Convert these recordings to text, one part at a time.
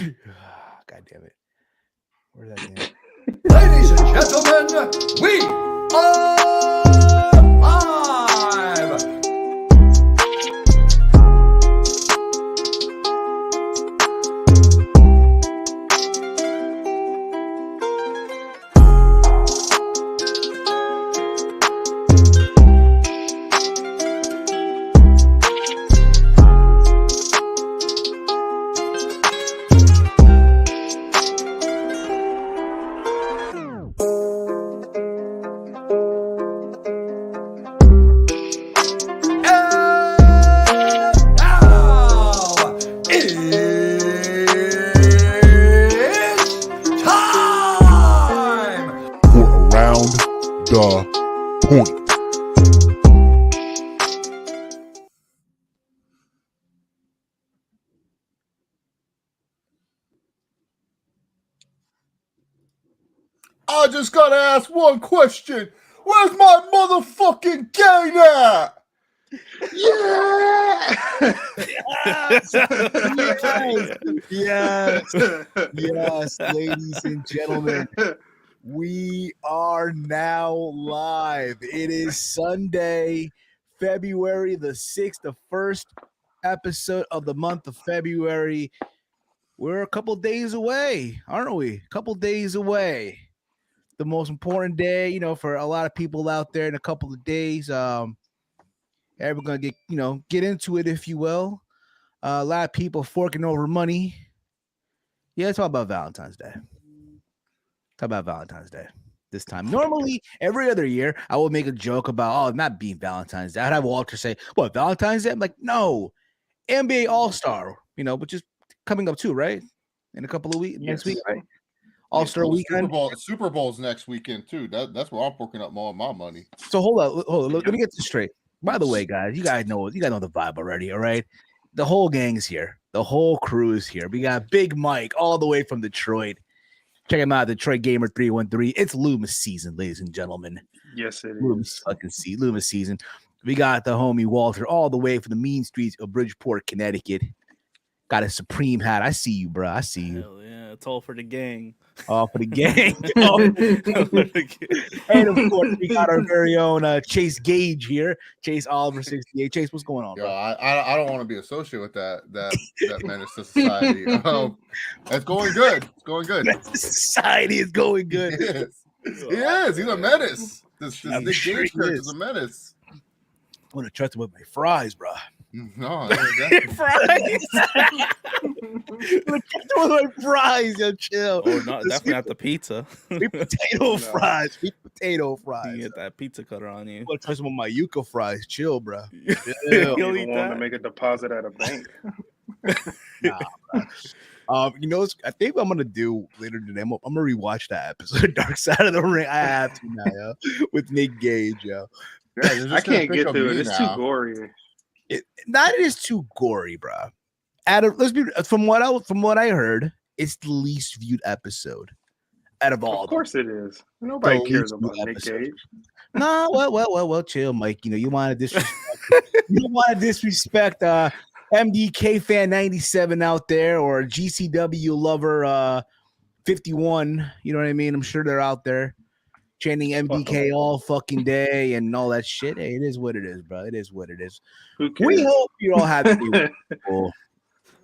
God damn it. Where's that damn? Ladies and gentlemen, we are live. I just gotta ask one question. Where's my motherfucking game at? Yeah! Yes, ladies and gentlemen. We are now live. It is Sunday, February the 6th, the first episode of the month of February. We're a couple days away, aren't we? A couple days away. The most important day, you know, for a lot of people out there in a couple of days. We're gonna get into it, if you will. A lot of people forking over money. Yeah, let's talk about Valentine's Day. Talk about Valentine's Day this time. Normally, every other year, I would make a joke about, not being Valentine's Day. I'd have Walter say, what, Valentine's Day? I'm like, no, NBA All-Star, which is coming up too, right? In a couple of weeks, next week, right? All-Star weekend. Super Bowl's next weekend too. That's where I'm forking up all my money. So hold on. Let me get this straight. By the way, guys, you guys know the vibe already, all right? The whole gang's here. The whole crew is here. We got Big Mike all the way from Detroit. Check him out, Detroit Gamer 313. It's Loomis season, ladies and gentlemen. Yes, it Loomis season. We got the homie Walter all the way from the mean streets of Bridgeport, Connecticut. Got a Supreme hat. I see you, bro. I see you. Hell yeah, it's all for the gang. All for the gang. And of course, we got our very own Chase Gage here. Chase Oliver 68. Chase, what's going on, bro? I don't want to be associated with that menace to society. It's going good. It's going good. Society is going good. He is. He's a menace. This Nick Gage character is a menace. I'm gonna trust him with my fries, bro. No, fries. With my fries, yo, chill. Or not, definitely not the pizza. Sweet potato fries. Sweet potato fries. You get that pizza cutter on you. I'm gonna try some of my yuca fries. Chill, bro. You'll eat want that? to make a deposit at a bank. Nah, bro. I think what I'm gonna do later today. I'm gonna rewatch that episode of Dark Side of the Ring. I have to now, yo, with Nick Gage, yo. Yeah, I can't get through it. It's too gory. It is too gory, bro. From what I heard, it's the least viewed episode out of all. Of course it is. Nobody cares about Nick Gage. No, well, chill, Mike. You want to disrespect. MDK fan 97 out there, or GCW lover 51. You know what I mean? I'm sure they're out there chanting MDK all fucking day and all that shit. Hey, it is what it is, bro. It is what it is. We hope you all have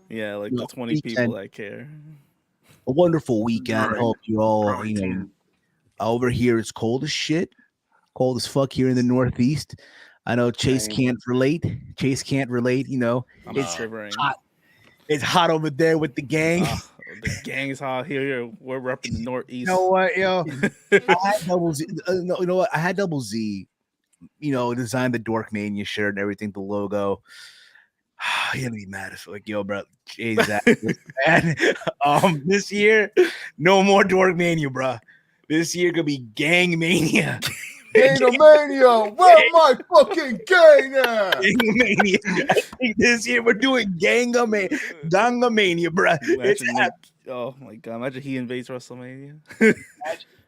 yeah, like the 20 people that care. A wonderful weekend. Right. Hope you all, over here it's cold as shit. Cold as fuck here in the Northeast. I know Chase can't relate. I'm It's shivering. hot. It's hot over there with the gang. The gang's hot here. We're repping the Northeast. You know what, yo? I had Double Z. No, you know what? I had Double Z. Designed the Dorkmania shirt and everything, the logo. You're gonna be mad as like, yo, bro. Exactly. This year, no more Dorkmania, bro. This year gonna be Gang Mania. Gangamania, where my fucking gang at? Gangamania. I think this year we're doing Gangamania, bro. Oh my god! Imagine he invades WrestleMania.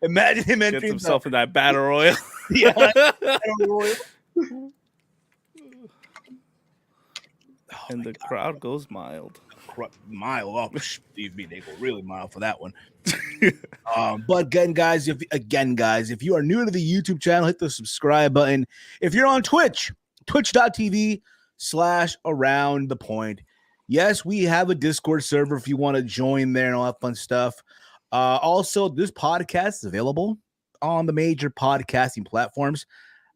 Imagine him Gets entering himself in that battle royal. Yeah, battle royal. And the crowd goes mild. Mild up. Believe me, they go really mild for that one. But again, guys, if you are new to the YouTube channel, hit the subscribe button. If you're on Twitch, twitch.tv/around the point. Yes, we have a Discord server if you want to join there and all that fun stuff. Also, this podcast is available on the major podcasting platforms,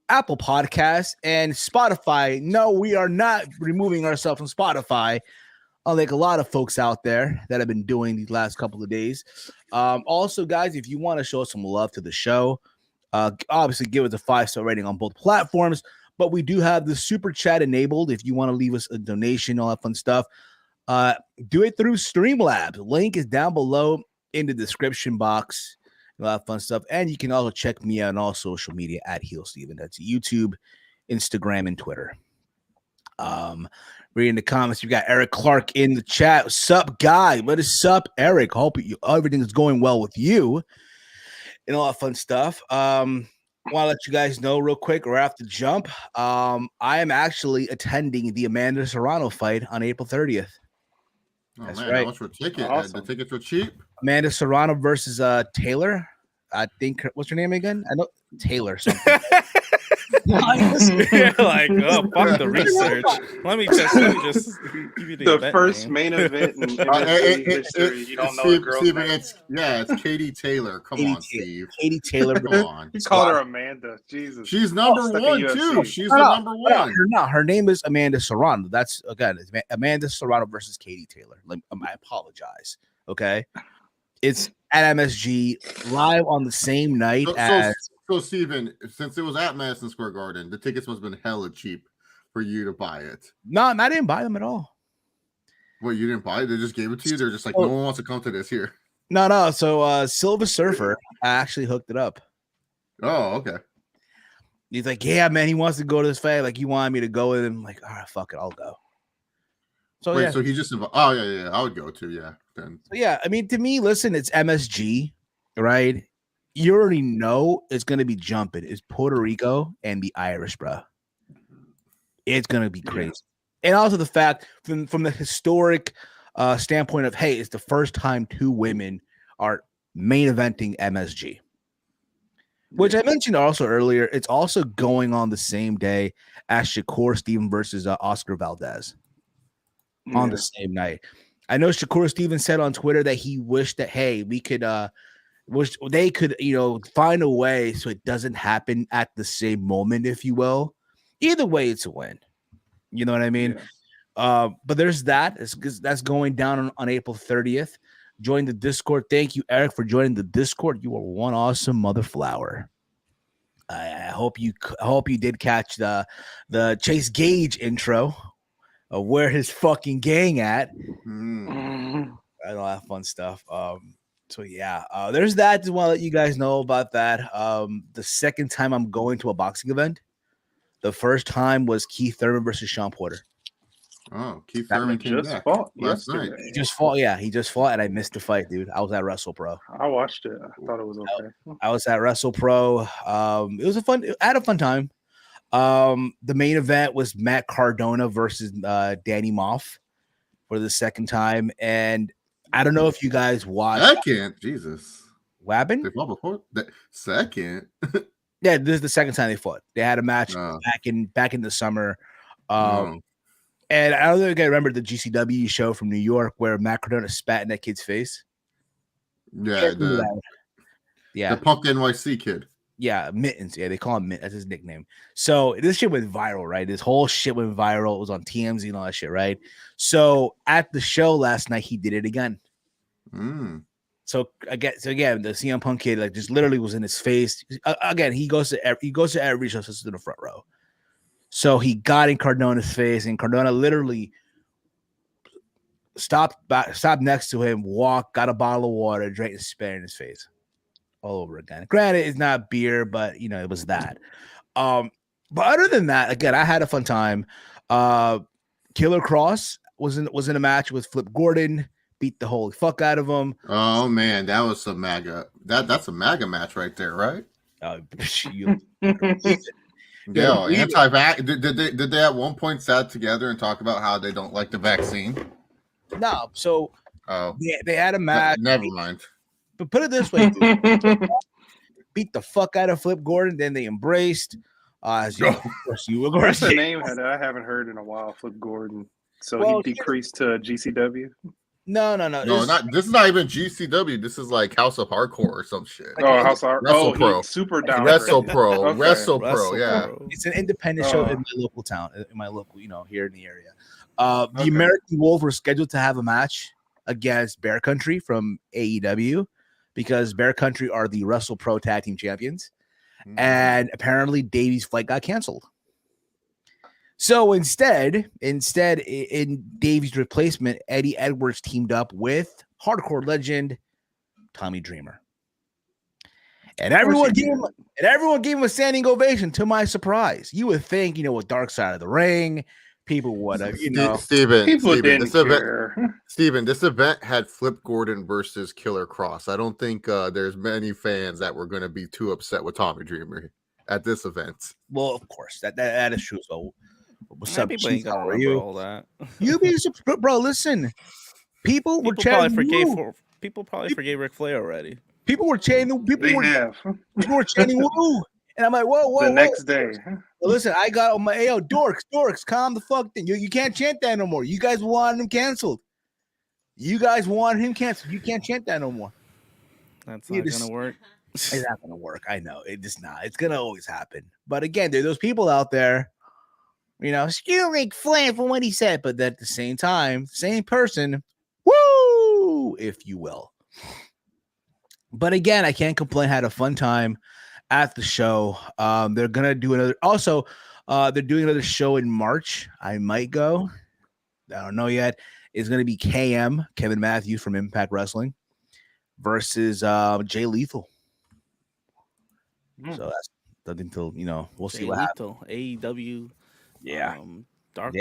Apple Podcasts and Spotify. No, we are not removing ourselves from Spotify, unlike a lot of folks out there that have been doing these last couple of days. Also, guys, if you want to show some love to the show, obviously give us a 5-star rating on both platforms. But we do have the super chat enabled. If you want to leave us a donation, all that fun stuff, do it through Streamlabs. Link is down below in the description box. A lot of fun stuff. And you can also check me out on all social media at Heel Steven. That's YouTube, Instagram, and Twitter. Reading the comments, you got Eric Clark in the chat. Sup, guy? What is sup, Eric? Hope everything is going well with you and all that fun stuff. Want to let you guys know real quick, or after jump, I am actually attending the Amanda Serrano fight on April 30th. Oh, That's man, right. How much for a ticket? Awesome. The tickets were cheap. Amanda Serrano versus Taylor. I think, what's her name again? I know Taylor something. You're like, oh, fuck the research. Let me just give you The event first name. main event in MSG history. You don't know the girl's Steven, name. it's Katie Taylor. Come on, Steve. Katie Taylor. Come on. You called her Amanda. Jesus. She's number Stuck in one, UFC. too. She's the number one. Her name is Amanda Serrano. That's, again, it's Amanda Serrano versus Katie Taylor. I apologize. Okay. It's at MSG live on the same night as. So, Steven, since it was at Madison Square Garden, the tickets must have been hella cheap for you to buy it. No, I didn't buy them at all. What, you didn't buy it? They just gave it to you? They're just like, no one wants to come to this here. No. So, Silver Surfer actually hooked it up. Oh, okay. He's like, yeah, man, he wants to go to this fight. Like, he wanted me to go with him. I'm like, all right, fuck it, I'll go. So, Wait, yeah. so he just oh yeah, I would go too, yeah. Then Yeah, I mean, to me, listen, it's MSG, right? You already know it's gonna be jumping. It's Puerto Rico and the Irish, bro. It's gonna be crazy. Yeah. And also the fact from the historic standpoint of, hey, it's the first time two women are main eventing MSG. Which I mentioned also earlier, it's also going on the same day as Shakur Stevenson versus Oscar Valdez on the same night. I know Shakur Stevenson said on Twitter that he wished that, hey, we could wish they could, find a way so it doesn't happen at the same moment, if you will. Either way, it's a win. You know what I mean? Yeah. But there's that. That's going down on April 30th. Join the Discord. Thank you, Eric, for joining the Discord. You are one awesome mother flower. I hope you did catch the Chase Gage intro of where his fucking gang at. I know that fun stuff. So yeah, there's that. Just want to let you guys know about that. The second time I'm going to a boxing event. The first time was Keith Thurman versus Sean Porter. Oh, Keith Thurman just fought last night. He just fought, and I missed the fight, dude. I was at WrestlePro. I watched it. I thought it was okay. I was at WrestlePro. It was I had a fun time. The main event was Matt Cardona versus Danny Moff for the second time, and I don't know if you guys watched. Second, Jesus. What happened? They fought before. Second. Yeah, this is the second time they fought. They had a match back in the summer. And I don't think I remember the GCW show from New York where Matt Cardona spat in that kid's face. Yeah, the Punk NYC kid. Yeah, Mittens. Yeah, they call him Mittens. That's his nickname. So this shit went viral, right? This whole shit went viral. It was on TMZ and all that shit, right? So at the show last night, he did it again. So again, the CM Punk kid like just literally was in his face. Again, he goes to every show, sits in the front row. So he got in Cardona's face, and Cardona literally stopped next to him, walked, got a bottle of water, drank and spit in his face all over again. Granted, it's not beer, but it was that. But other than that, again, I had a fun time. Killer Cross was in a match with Flip Gordon, beat the holy fuck out of him. Oh man, that was some MAGA. That's a MAGA match right there, right? Yeah, anti-vax. Did they at one point sat together and talk about how they don't like the vaccine? No, so Oh, they had a match. Never mind. But put it this way, dude. Beat the fuck out of Flip Gordon, then they embraced. As you, of course, you were What's the name that I haven't heard in a while? Flip Gordon. So he decreased to GCW. No. This is not even GCW. This is like House of Hardcore or some shit. Oh, House of Pro. Super down. Wrestle Pro. Okay. Wrestle Pro. Yeah. It's an independent show in my local town, in my local, here in the area. The American Wolves were scheduled to have a match against Bear Country from AEW because Bear Country are the Wrestle Pro Tag Team Champions. And apparently Davies' flight got canceled. So instead, in Davies' replacement, Eddie Edwards teamed up with hardcore legend Tommy Dreamer. And everyone gave him a standing ovation, to my surprise. You would think, with Dark Side of the Ring, people would have, Steven, Steven, this event had Flip Gordon versus Killer Cross. I don't think there's many fans that were going to be too upset with Tommy Dreamer at this event. Well, of course, that is true. So, what's up? People ain't gonna remember all that. Bro, listen. People probably forgave Ric Flair already. People were chanting. People were chanting woo. And I'm like, whoa. Next day. Well, listen, I got on my dorks, calm the fuck down. You can't chant that no more. You guys wanted him canceled. You can't chant that no more. That's not gonna work. It's not gonna work. I know. It's not. It's gonna always happen. But again, there are those people out there, screw Ric Flair for what he said, but at the same time, same person, woo, if you will. But again, I can't complain. Had a fun time at the show. They're gonna do another. Also, they're doing another show in March. I might go. I don't know yet. It's gonna be Kevin Matthews from Impact Wrestling versus Jay Lethal. So that's nothing till we'll see what happens. AEW, dark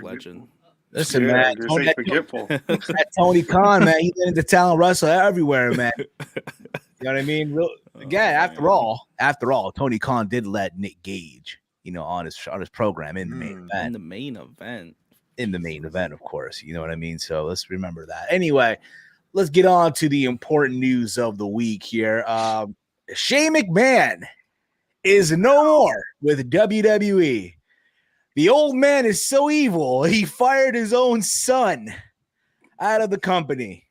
legend. Listen, man, Tony Khan, man, he's into talent wrestler everywhere, man. You know what I mean? Again, after all, Tony Khan did let Nick Gage, on his program in the main event. In the main event, of course. You know what I mean? So let's remember that. Anyway, let's get on to the important news of the week here. Shane McMahon is no more with WWE. The old man is so evil, he fired his own son out of the company.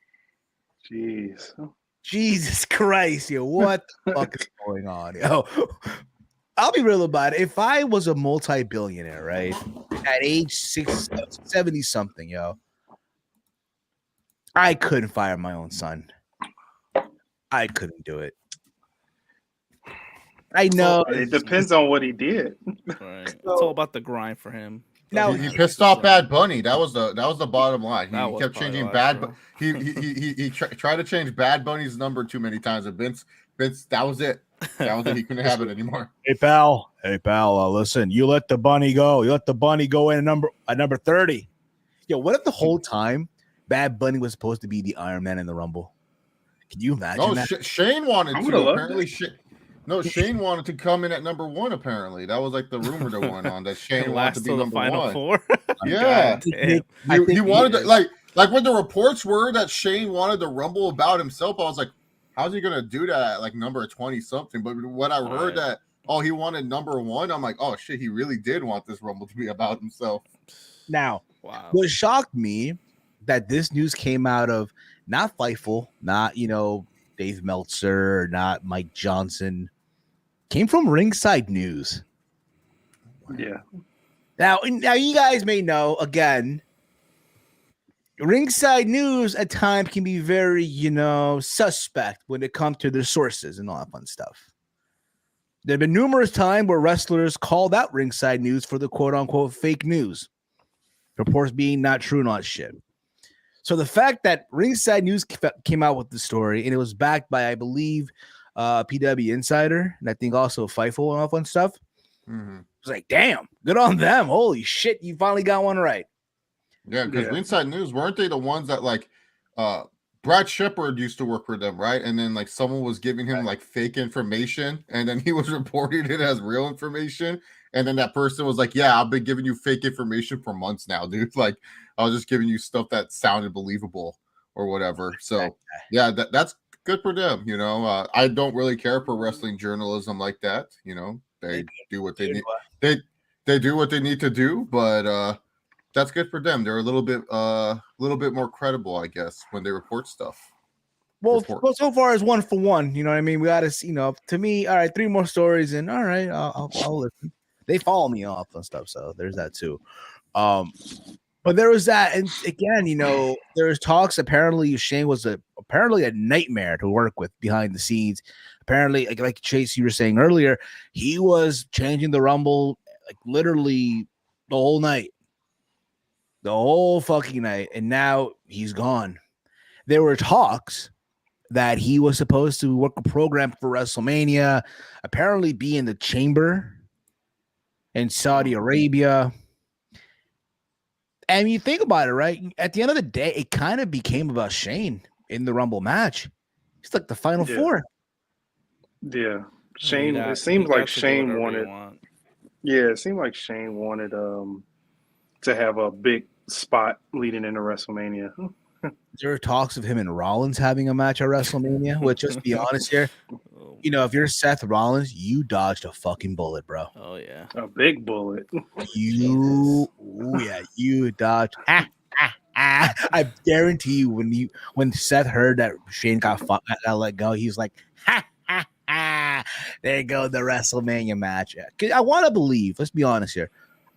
Jesus Christ, what the fuck is going on? I'll be real about it. If I was a multi-billionaire, right, at age 70 something, I couldn't fire my own son. I couldn't do it. I know it depends on what he did. Right. It's all about the grind for him. Now he pissed off Bad Bunny. That was the bottom line. He kept changing he tried to change Bad Bunny's number too many times. And Vince, that was it. He couldn't have it anymore. Hey pal, listen. You let the bunny go. You let the bunny go in at number 30. What if the whole time Bad Bunny was supposed to be the Iron Man in the Rumble? Can you imagine that? Shane wanted to. Apparently, Shane wanted to come in at number 1. Apparently, that was like the rumor that went on that Shane wanted to be number 1. 4. Yeah, he wanted to like when the reports were that Shane wanted to rumble about himself. I was like, how's he gonna do that at like number 20 something? But when I heard that he wanted number 1, I'm like, oh shit, he really did want this rumble to be about himself. Now, what shocked me that this news came out of not Fightful, not Dave Meltzer, not Mike Johnson. Came from Ringside News. Yeah. Now you guys may know, again, Ringside News at times can be very, suspect when it comes to their sources and all that fun stuff. There have been numerous times where wrestlers called out Ringside News for the quote-unquote fake news. Reports being not true and all that shit. So the fact that Ringside News came out with the story, and it was backed by, I believe, PW Insider, and I think also Fightful and all fun stuff. Mm-hmm. It's like, damn, good on them. Holy shit, you finally got one right. Yeah, because Ringside News, weren't they the ones that Brad Shepard used to work for them, right? And then someone was giving him fake information, and then he was reporting it as real information, And then that person was like, yeah, I've been giving you fake information for months now, dude. Like, I was just giving you stuff that sounded believable or whatever. So, yeah, that's good for them. You know, I don't really care for wrestling journalism like that. You know, they do what they need. They do what they need to do, but that's good for them. They're a little bit more credible, I guess, when they report stuff. Well, so far as 1 for 1, you know what I mean? We got to, you know, to me, all right, 3 more stories, and all right, I'll listen. They follow me off and stuff, so there's that too. But there was that, and again, you know, there's talks. Apparently, Shane was apparently a nightmare to work with behind the scenes. Apparently, like Chase, you were saying earlier, he was changing the Rumble like literally the whole night, the whole fucking night, and now he's gone. There were talks that he was supposed to work a program for WrestleMania, apparently be in the chamber in Saudi Arabia. And you think about it, right? At the end of the day, it kind of became about Shane in the Rumble match. He's like the final four. Yeah. Shane, it seems like Shane wanted. Yeah, it seemed like Shane wanted to have a big spot leading into WrestleMania. There are talks of him and Rollins having a match at WrestleMania, which, just be honest here, you know, if you're Seth Rollins, you dodged a fucking bullet, bro. Oh, yeah. A big bullet. You dodged. I guarantee you, when Seth heard that Shane got let go, he's like, there you go, the WrestleMania match. I want to believe, let's be honest here,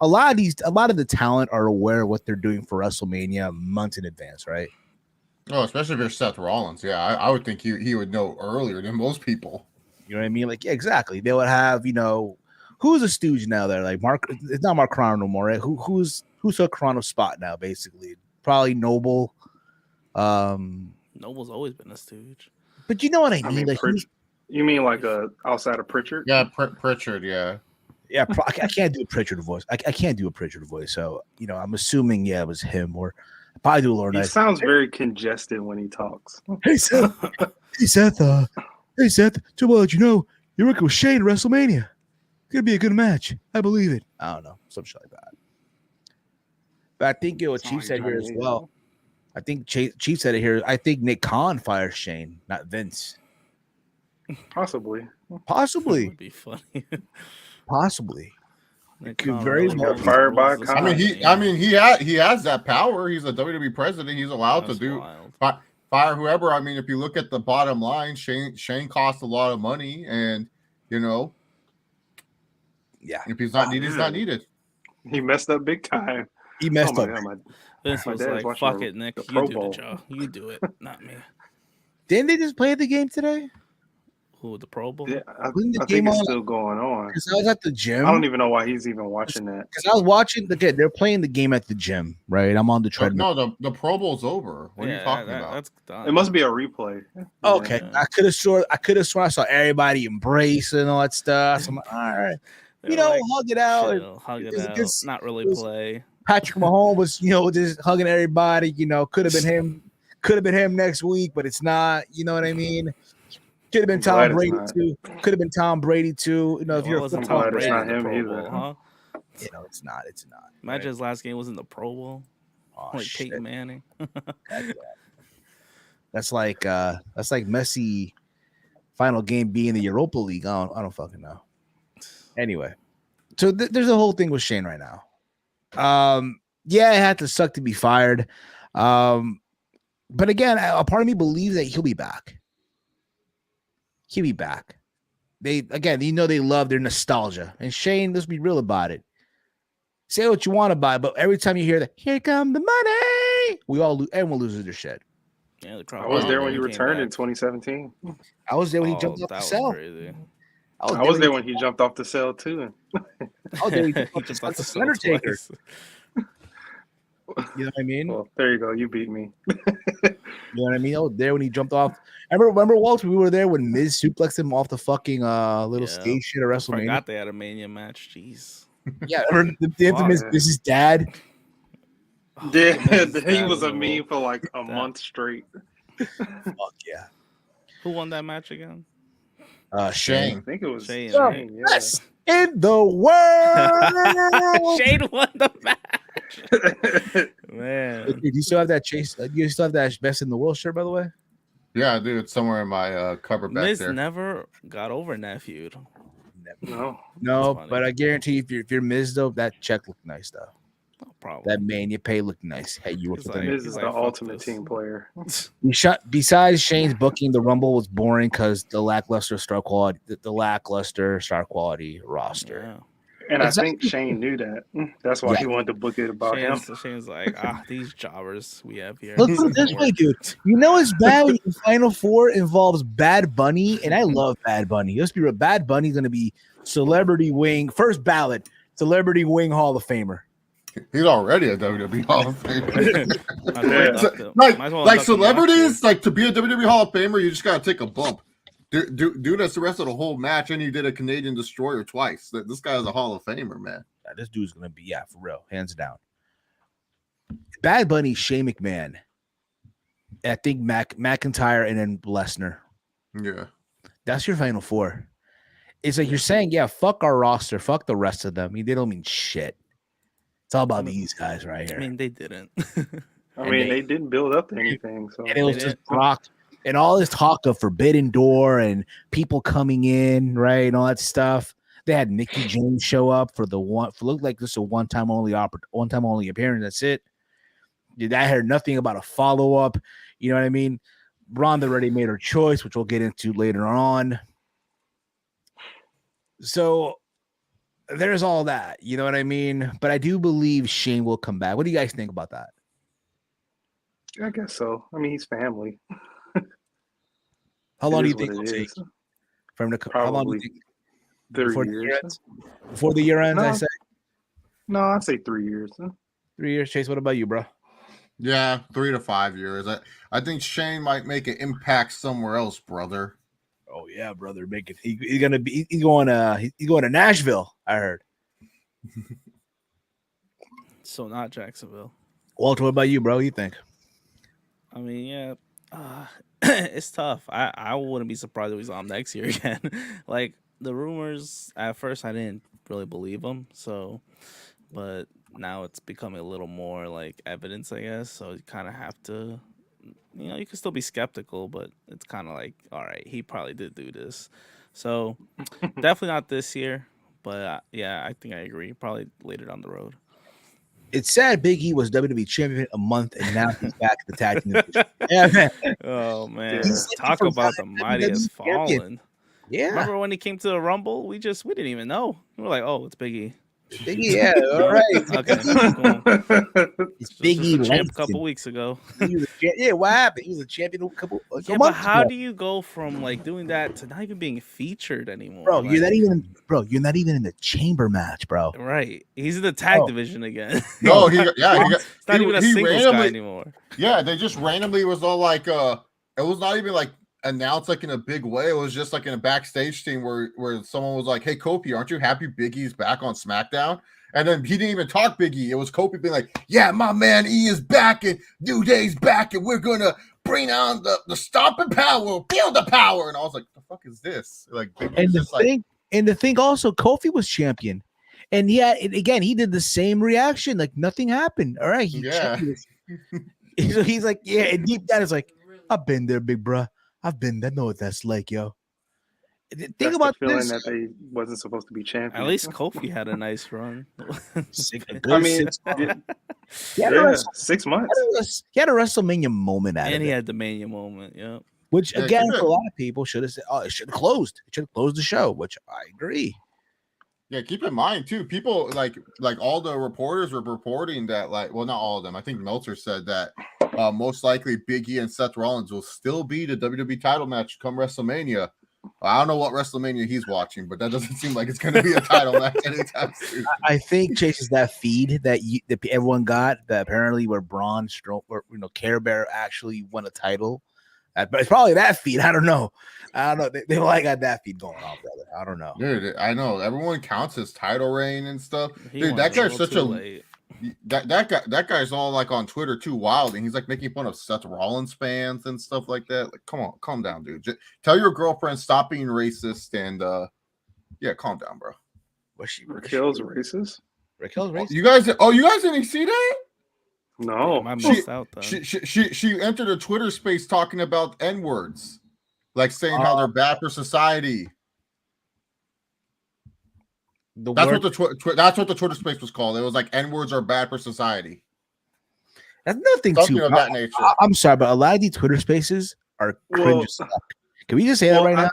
a lot of the talent are aware of what they're doing for WrestleMania months in advance, right? Oh, especially if you're Seth Rollins. Yeah, I would think he would know earlier than most people. You know what I mean? Like, yeah, exactly. They would have, you know, who's a stooge now there? Like it's not Mark Carrano no more, right? Who's a Carrano spot now, basically? Probably Noble. Noble's always been a stooge. But you know what I mean? Like, you mean like outside of Pritchard? Yeah, Pritchard, yeah. Yeah, I can't do a Pritchard voice. I can't do a Pritchard voice. So, you know, I'm assuming, it was him, or probably do Lord. He sounds very congested when he talks. Hey, Seth. Hey, Seth. To let you know, you're working with Shane at WrestleMania. It's going to be a good match. I believe it. I don't know. Some shit like that. But I think what Chief said here as well. I think Chief said it here. I think Nick Khan fires Shane, not Vince. Possibly. That would be funny. Possibly. Very well fired by. I mean, he has that power. He's a WWE president. He's allowed to fire whoever. I mean, if you look at the bottom line, Shane costs a lot of money, and you know, yeah, if he's not needed, he's not needed. He messed up big time. He messed up. This was like, fuck it, Nick. You do the job. You do it, not me. Didn't they just play the game today? Who, the Pro Bowl? Yeah, I think it's still going on. Because I was at the gym. I don't even know why he's even watching that. Because I was watching they're playing the game at the gym, right? I'm on the treadmill. No, the Pro Bowl's over. What are you talking about? That's done. It must be a replay. Okay. Yeah. I could have sworn I saw everybody embrace and all that stuff. So I'm like, all right. They're hug it out. Hug it out. Not really play. Patrick Mahomes was, just hugging everybody. Could have been him. Could have been him next week, but it's not. You know what I mean? Could have been Tom Brady too. Could have been Tom Brady too. If you're a football Brady, it's not him either. Huh? It's not. It's not. Imagine his last game was in the Pro Bowl. Like shit. Peyton Manning. That's like Messi final game being the Europa League. I don't fucking know. Anyway, so there's a whole thing with Shane right now. Yeah, it had to suck to be fired. But again, a part of me believes that he'll be back. He'll be back. They love their nostalgia. And Shane, let's be real about it. Say what you want about it, but every time you hear that, here come the money, everyone loses their shit. Yeah, I was there when you returned in 2017. I was there when he jumped off the cell. I was there when he jumped off the cell too. Oh, there he jumped off the Undertaker. You know what I mean? Well, there you go. You beat me. You know what I mean? Oh, there when he jumped off. Remember, Walter, we were there when Miz suplexed him off the fucking little stage shit at WrestleMania. I forgot they had a Mania match. Jeez. Yeah, the infamous Miz's dad. Yeah, he was a meme for like a month straight. Fuck yeah. Who won that match again? Shane. I think it was Shane. Shane, yeah. Yes. in the world. Shane won the match. Man. Do you still have that Chase? Do you still have that best in the world shirt, by the way? Yeah, dude, it's somewhere in my cupboard back Miz there. never got over in that feud. No, But I guarantee if you're Miz though, that check looked nice though. No problem. That Mania pay looked nice. Hey, you look Like, Miz is the ultimate this. team player. Besides Shane's booking, the Rumble was boring because the lackluster star quality, roster. Yeah. And I think Shane knew that. That's why he wanted to book it about him. Shane's like, these jobbers we have here. Look at this way, dude. You know it's bad when your Final Four involves Bad Bunny, and I love Bad Bunny. Let's be real. Bad Bunny's going to be Celebrity Wing, first ballot, Celebrity Wing Hall of Famer. He's already a WWE Hall of Famer. Well like celebrities, like to be a WWE Hall of Famer, you just got to take a bump. Dude, that's the rest of the whole match, and he did a Canadian Destroyer twice. This guy is a Hall of Famer, man. Yeah, this dude's gonna be for real, hands down. Bad Bunny, Shane McMahon, I think McIntyre, and then Lesnar. Yeah, that's your Final Four. It's like you're saying, fuck our roster, fuck the rest of them. I mean, they don't mean shit. It's all about these guys right here. I mean, they didn't. They didn't build up to anything. So and it was just Brock. And all this talk of Forbidden Door and people coming in, right, and all that stuff. They had Mickey James show up for looked like this a one time only appearance. That's it. I heard nothing about a follow up. You know what I mean? Ronda already made her choice, which we'll get into later on. So there's all that. You know what I mean? But I do believe Shane will come back. What do you guys think about that? I guess so. I mean, he's family. How long do you think it'll take for him to come? How long do you think? 3 years. Before the year ends, I say. No, I'd say 3 years. 3 years. Chase, what about you, bro? Yeah, 3 to 5 years. I think Shane might make an impact somewhere else, brother. Oh yeah, brother, make it. He's going to Nashville. I heard. So not Jacksonville. Walter, what about you, bro? What do you think? I mean, yeah. It's tough. I wouldn't be surprised if he's on next year again. Like the rumors at first, I didn't really believe them. So, but now it's becoming a little more like evidence, I guess. So you kind of have to, you can still be skeptical, but it's kind of like, all right, he probably did do this. So definitely not this year. But yeah, I think I agree. Probably later down the road. It's sad Big E was WWE champion a month and now he's back at the tag team division. Yeah, man. Oh man, talk about the mighty has fallen. Yeah, remember when he came to the Rumble? We didn't even know. We were like, oh, it's Big E. Big E, yeah, all right. Okay, cool. It's Big E champ a couple weeks ago. Yeah, what happened? He was a champion a couple months but how ago. do you go from like doing that to not even being featured anymore? Bro, like, you're not even in the chamber match, bro. Right. He's in the tag division again. No, it's not even a singles guy anymore. Yeah, they just randomly was all like it was not even like announced like in a big way. It was just like in a backstage thing where someone was like, "Hey Kofi, aren't you happy Big E's back on SmackDown?" And then he didn't even talk Big E. It was Kofi being like, "Yeah, my man E is back and New Day's back and we're gonna bring on the stomping power, feel the power." And I was like, "The fuck is this?" Like, and the thing also, Kofi was champion, and he did the same reaction, like nothing happened. All right, he's like, yeah, and deep down it's like, I've been there, big bruh. I've been there. I know what that's like, yo. Think about the feeling this. that they wasn't supposed to be champion. At least Kofi had a nice run. 6 months. He had a WrestleMania moment out of it. And he had the Mania moment, yeah. Which again, for a lot of people should have said, "Oh, it should have closed. It should have closed the show." Which I agree. Yeah, keep in mind too. People like all the reporters were reporting that not all of them. I think Meltzer said that most likely Big E and Seth Rollins will still be the WWE title match come WrestleMania. I don't know what WrestleMania he's watching, but that doesn't seem like it's going to be a title match anytime soon. I think Chase is that feed that everyone got that apparently where Braun Strowman or Care Bear actually won a title. But it's probably that feed. I don't know. They like got that feed going on, brother. I don't know. Dude, I know everyone counts his title reign and stuff. Dude, that guy's such a that guy's all like on Twitter too wild, and he's like making fun of Seth Rollins fans and stuff like that. Like, come on, calm down, dude. Just tell your girlfriend stop being racist and calm down, bro. Raquel's racist. Raquel's racist. You guys didn't see that? No, I missed out. Then. She entered a Twitter space talking about N-words, like saying how they're bad for society. That's what the Twitter space was called. It was like N-words are bad for society. That's nothing Something too of that nature. I'm sorry, but a lot of these Twitter spaces are cringe stuff. Can we just say that right now?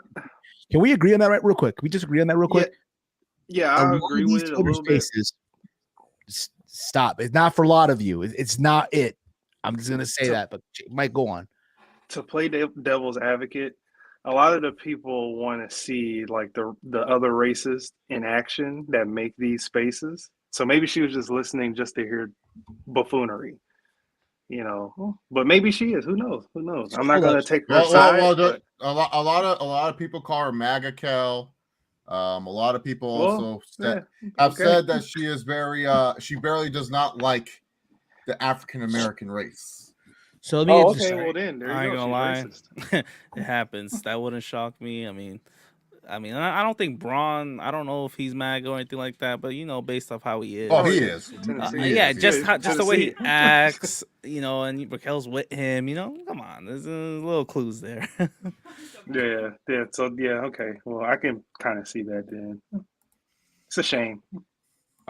Can we agree on that real quick? Can we just agree on that real quick? Yeah, I agree with it a little bit. Stop. It's not for a lot of you. It's not it. I'm just gonna say that, but Mike, go on. To play devil's advocate, a lot of the people want to see like the other races in action that make these spaces. So maybe she was just listening just to hear buffoonery, you know. But maybe she is. Who knows? Who knows? I'm not going to take her side. Well, a lot of people call her MAGA Kel. A lot of people also have said that she is very. She barely does not like the African American race. So well then there you go. Gonna lie. It happens. That wouldn't shock me. I mean, I don't think Braun. I don't know if he's mad or anything like that, but you know, based off how he is. Oh, he is. Just the way he acts, you know, and Raquel's with him. You know, come on, there's little clues there. yeah. So okay. Well, I can kind of see that then. It's a shame.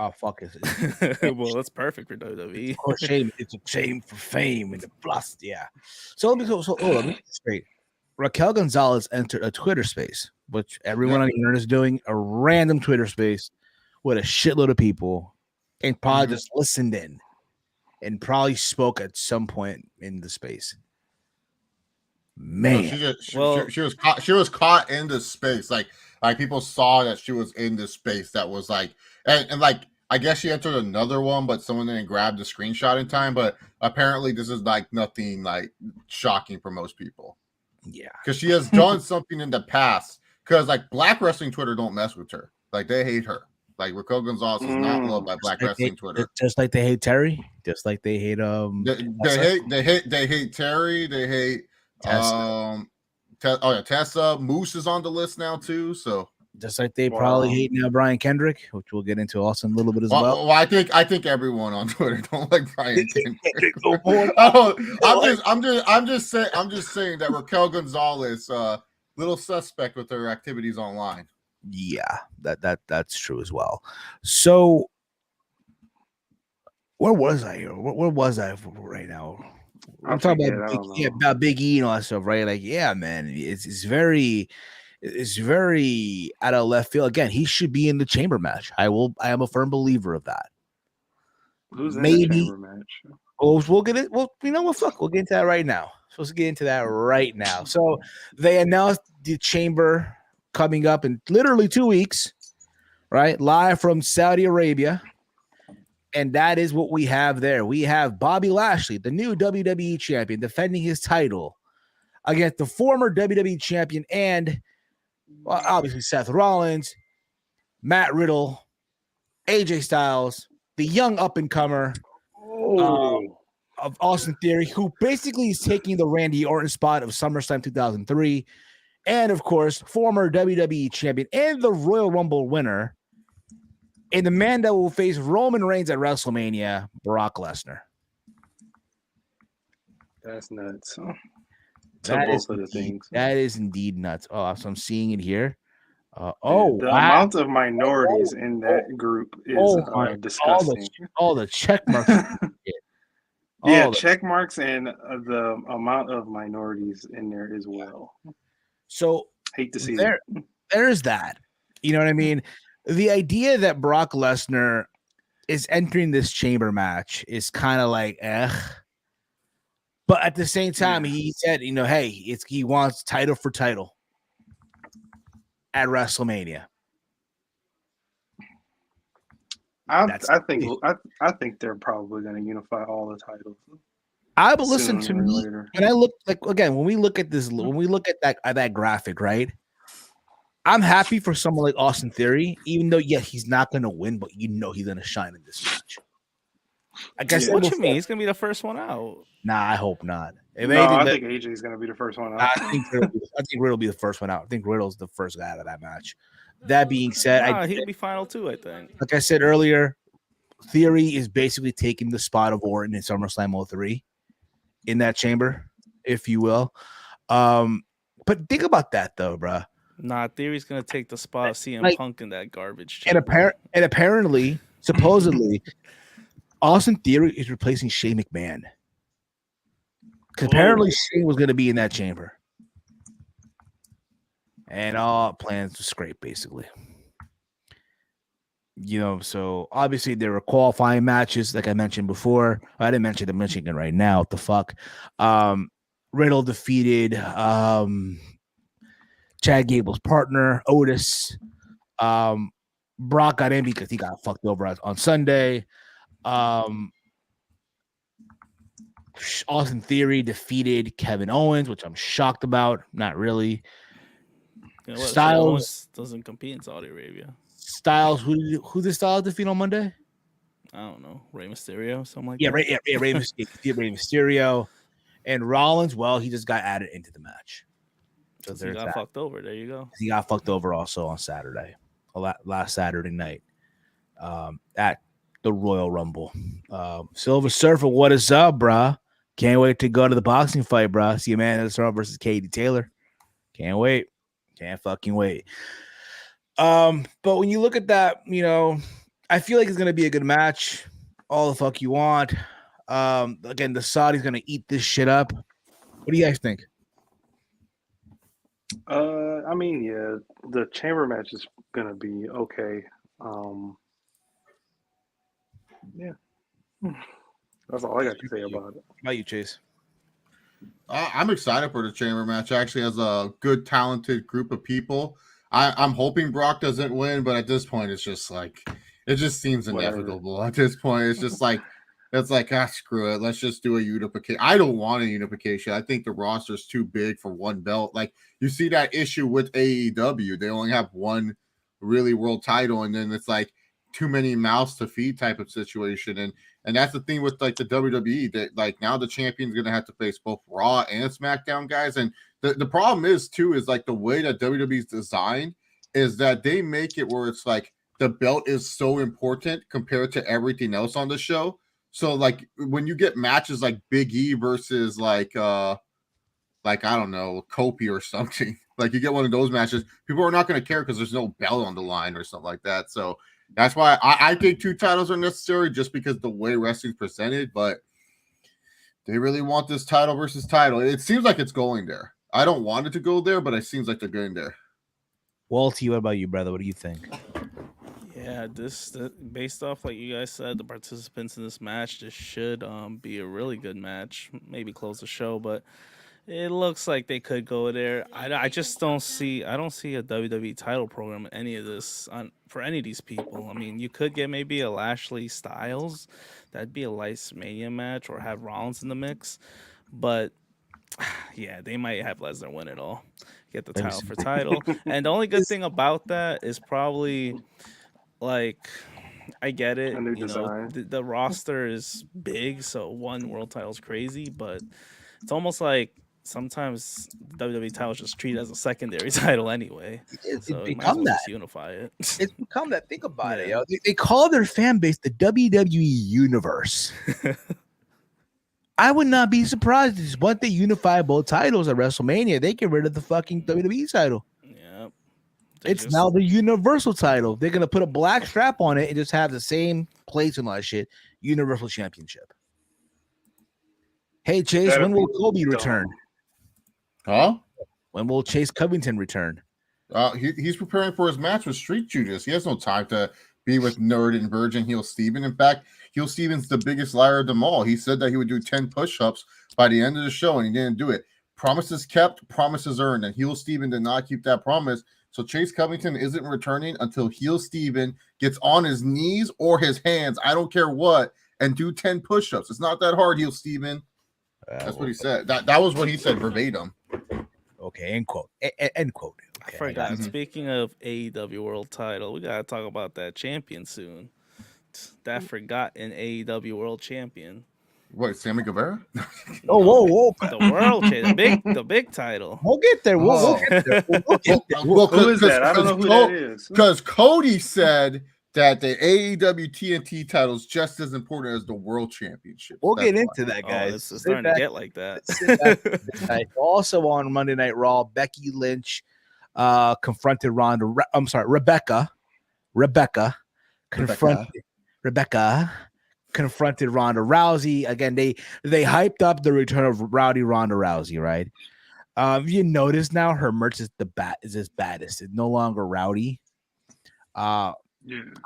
Oh fuck it. Well, that's perfect for WWE. Oh, shame. It's a shame for fame and the plus. Yeah. So let me get straight. Raquel Gonzalez entered a Twitter space, which everyone on the internet is doing, a random Twitter space with a shitload of people, and probably just listened in and probably spoke at some point in the space. Man, she was caught in the space. Like people saw that she was in this space that was like, and like, I guess she entered another one, but someone didn't grab the screenshot in time. But apparently this is like nothing like shocking for most people. Yeah, because she has done something in the past. Because like Black Wrestling Twitter don't mess with her. Like they hate her. Like Raquel Gonzalez is not loved by Black Wrestling Twitter. Just like they hate Terry. Just like they hate They hate Terry. They hate Tessa. Tessa. Moose is on the list now too. So just like they probably hate now Brian Kendrick, which we'll get into also in a little bit as well. Well, I think everyone on Twitter don't like Brian Kendrick. I'm just saying that Raquel Gonzalez, little suspect with her activities online. Yeah, that's true as well. So where was I here? Where was I right now? I'm talking about Big E and all that stuff, right? Like, yeah, man, it's very out of left field. Again, he should be in the chamber match. I am a firm believer of that. Who's in the chamber match? We'll get it. Well, you know what? Fuck, we'll get into that right now. Supposed to get into that right now. So they announced the chamber coming up in literally 2 weeks, right? Live from Saudi Arabia. And that is what we have there. We have Bobby Lashley, the new WWE champion, defending his title against the former WWE champion and obviously Seth Rollins, Matt Riddle, AJ Styles, the young up-and-comer of Austin Theory, who basically is taking the Randy Orton spot of SummerSlam 2003, and, of course, former WWE champion and the Royal Rumble winner, and the man that will face Roman Reigns at WrestleMania, Brock Lesnar. That's nuts. That is indeed nuts. Oh, so I'm seeing it here. The amount of minorities in that group is disgusting. All the check marks. Check marks and the amount of minorities in there as well. So hate to see that. There's that. You know what I mean? The idea that Brock Lesnar is entering this chamber match is kind of like, but at the same time, he said, you know, hey, he wants title for title at WrestleMania. I think they're probably going to unify all the titles. But listen to me. When I look when we look at this, when we look at that graphic, right? I'm happy for someone like Austin Theory, even though he's not going to win, but you know he's going to shine in this match. I guess what you mean? He's going to be the first one out. Nah, I hope not. I think AJ is going to be the first one out. I think Riddle will be the first one out. I think Riddle's the first guy out of that match. That being said, he'll be final too, I think. Like I said earlier, Theory is basically taking the spot of Orton in SummerSlam 03 in that chamber, if you will. But think about that though, bro. Nah, Theory's gonna take the spot of CM Punk in that garbage chamber. And apparently, supposedly, Austin Theory is replacing Shane McMahon. Because apparently Shane was going to be in that chamber. And all plans to scrape, basically. So obviously there were qualifying matches, like I mentioned before. I didn't mention them mentioning it right now. What the fuck? Riddle defeated Chad Gable's partner, Otis. Brock got in because he got fucked over on Sunday. Austin Theory defeated Kevin Owens, which I'm shocked about. Not really. Styles doesn't compete in Saudi Arabia. Styles, who did Styles defeat on Monday? I don't know. Rey Mysterio, something like that. Rey Mysterio. And Rollins, well, he just got added into the match. So he got fucked over. There you go. He got fucked over also on Saturday, last Saturday night, at the Royal Rumble. Silver Surfer, what is up, bruh? Can't wait to go to the boxing fight, bruh. See Amanda Serrano versus Katie Taylor. Can't wait. Can't fucking wait. But when you look at that, I feel like it's gonna be a good match. All the fuck you want. Again, the Saudi's gonna eat this shit up. What do you guys think? I mean, yeah, the chamber match is gonna be okay. Yeah, that's all I got to say about it. How about you, Chase? I'm excited for the chamber match. Actually, as a good, talented group of people. I'm hoping Brock doesn't win, but at this point, it's just like it just seems inevitable. At this point, it's just like screw it. Let's just do a unification. I don't want a unification. I think the roster's too big for one belt. Like you see that issue with AEW. They only have one really world title, and then it's like too many mouths to feed type of situation. And that's the thing with like the WWE that like now the champion's gonna have to face both Raw and SmackDown guys. And the problem is like the way that WWE's designed is that they make it where it's like the belt is so important compared to everything else on the show. So like when you get matches like Big E versus like I don't know, Kofi or something, like you get one of those matches, people are not going to care because there's no belt on the line or something like that. So that's why I think 2 titles are necessary just because the way wrestling's presented, but they really want this title versus title. It seems like it's going there. I don't want it to go there, but it seems like they're going there. Walty, what about you, brother? What do you think? Yeah, this based off like you guys said, the participants in this match, this should be a really good match. Maybe close the show, but it looks like they could go there. I just don't see a WWE title program in any of this for any of these people. I mean, you could get maybe a Lashley Styles, that'd be a nice Mania match, or have Rollins in the mix, but yeah, they might have Lesnar win it all, get the title for title. And the only good thing about that is probably like I get it, the roster is big, so one world title is crazy, but it's almost like sometimes WWE title is just treated as a secondary title anyway. It's become that. Unify it. It's become that. Think about it, yo. They call their fan base the WWE Universe. I would not be surprised if once they unify both titles at WrestleMania, they get rid of the fucking WWE title. Yeah. It's now the Universal title. They're going to put a black strap on it and just have the same place and all that shit. Universal Championship. Hey, Chase, when will Kobe return? Huh? When will Chase Covington return? He's preparing for his match with Street Judas. He has no time to be with Nerd and Virgin Heel Steven. In fact, Heel Steven's the biggest liar of them all. He said that he would do 10 push-ups by the end of the show, and he didn't do it. Promises kept, promises earned, and Heel Steven did not keep that promise. So Chase Covington isn't returning until Heel Steven gets on his knees or his hands, I don't care what, and do 10 push-ups. It's not that hard, Heel Steven. That's what he said. That was what he said verbatim. Okay, end quote. End quote. Okay, I forgot. Speaking of AEW World Title, we gotta talk about that champion soon. That forgotten AEW World Champion. What, Sammy Guevara? Oh, whoa. The world champion, the big title. We'll get there. We'll get there. We'll get there. Who is that? I don't know who that is. Because Cody said that the AEW TNT title is just as important as the World Championship. We'll get into that, guys. It's starting to get like that. Also on Monday Night Raw, Becky Lynch confronted Rebecca confronted Ronda Rousey. Again, they hyped up the return of Ronda Rousey, right? You notice now her merch is as baddest. It's no longer Rowdy. I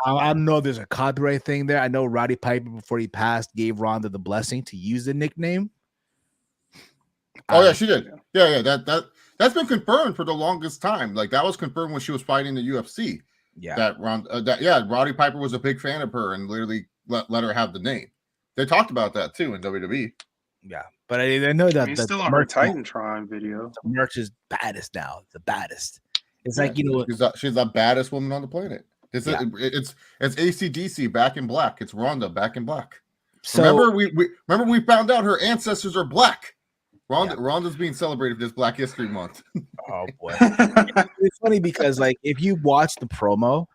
don't know if there's a copyright thing there. I know Roddy Piper, before he passed, gave Ronda the blessing to use the nickname. Oh yeah, she did. Yeah. That's been confirmed for the longest time. Like that was confirmed when she was fighting the UFC. Yeah. Roddy Piper was a big fan of her and literally let her have the name. They talked about that too in WWE. Yeah, but I know that he's still on her Titantron video. The merch is baddest now. The baddest. It's like, you know, she's the baddest woman on the planet. It's AC/DC back in black. It's Ronda back in black. So remember we found out her ancestors are black. Ronda's being celebrated this Black History Month. Oh boy. It's funny because like if you watch the promo,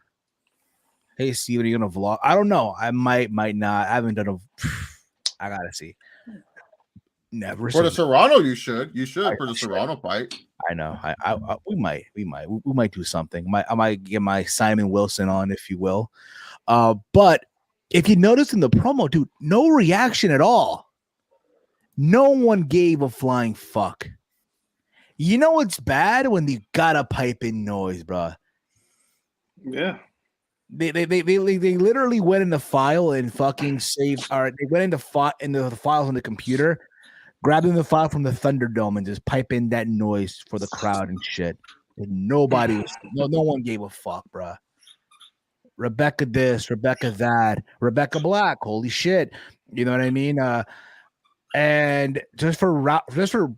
hey Steve, are you gonna vlog? I don't know. I might not. I haven't done I gotta see. Never for the Serrano. You should for the Serrano fight. I know. We might do something. I might get my Simon Wilson on, if you will. But if you notice in the promo, dude, no reaction at all. No one gave a flying fuck. You know what's bad? When you gotta pipe in noise, bro. Yeah. They literally went in the file and fucking saved. All right, they went into the files on the computer, grabbing the file from the Thunderdome and just pipe in that noise for the crowd and shit. And no one gave a fuck, bro. Rebecca this, Rebecca that, Rebecca Black. Holy shit, you know what I mean? And just for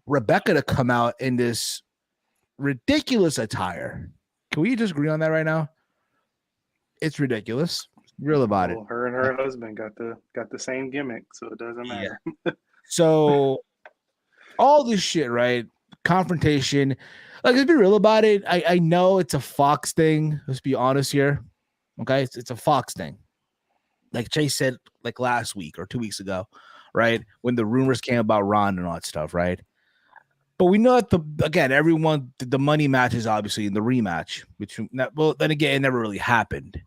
Rebecca to come out in this ridiculous attire, can we just agree on that right now? It's ridiculous. Real about it. Her and her husband got the same gimmick, so it doesn't matter. Yeah. So all this shit, right? Confrontation. Like, let's be real about it. I know it's a Fox thing. Let's be honest here. Okay, it's a Fox thing. Like Chase said, like last week or 2 weeks ago, right? When the rumors came about Ron and all that stuff, right? But we know that the money matches obviously in the rematch, then again, it never really happened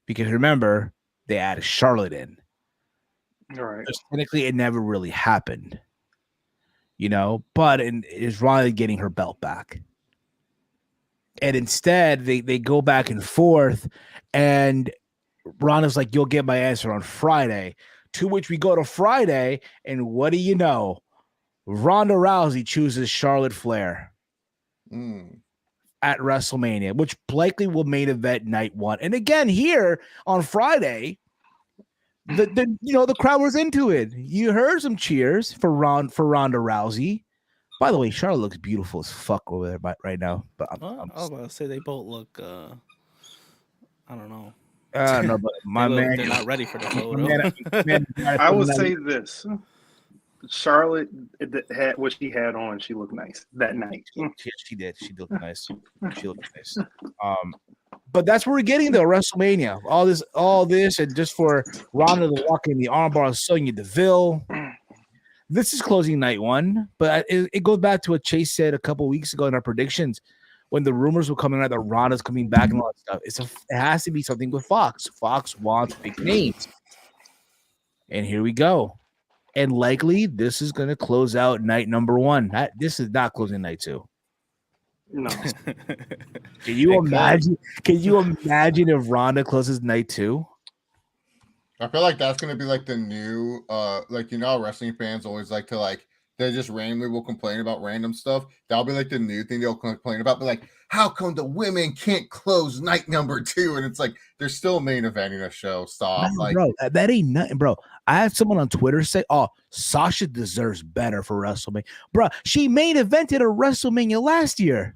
because remember they added Charlotte in. All right. Just technically, it never really happened, you know. But is Ronda getting her belt back? And instead, they go back and forth, and Ronda's like, "You'll get my answer on Friday." To which we go to Friday, and what do you know? Ronda Rousey chooses Charlotte Flair at WrestleMania, which likely will main event night one. And again, here on Friday, the crowd was into it. You heard some cheers for Ronda Rousey. By the way, Charlotte looks beautiful as fuck over there right now. But I was about to say they both look. I don't know. But they're not ready for the photo. I would say this: Charlotte had what she had on. She looked nice that night. She did. She looked nice. But that's where we're getting though. WrestleMania, all this, and just for Ronda to walk in the armbar of Sonya Deville. This is closing night one, but it goes back to what Chase said a couple weeks ago in our predictions when the rumors were coming out that Ronda's coming back and all that stuff. It has to be something with Fox. Fox wants big names. And here we go. And likely this is going to close out night number one. This is not closing night two. No. Can you imagine? Can you imagine if Ronda closes night two? I feel like that's going to be like the new, wrestling fans always like to they just randomly will complain about random stuff. That'll be like the new thing they'll complain about. But like, how come the women can't close night number two? And it's like, they're still main eventing a show. Stop. No, bro, that ain't nothing, bro. I had someone on Twitter say, "Oh, Sasha deserves better for WrestleMania." Bro, she main evented a WrestleMania last year.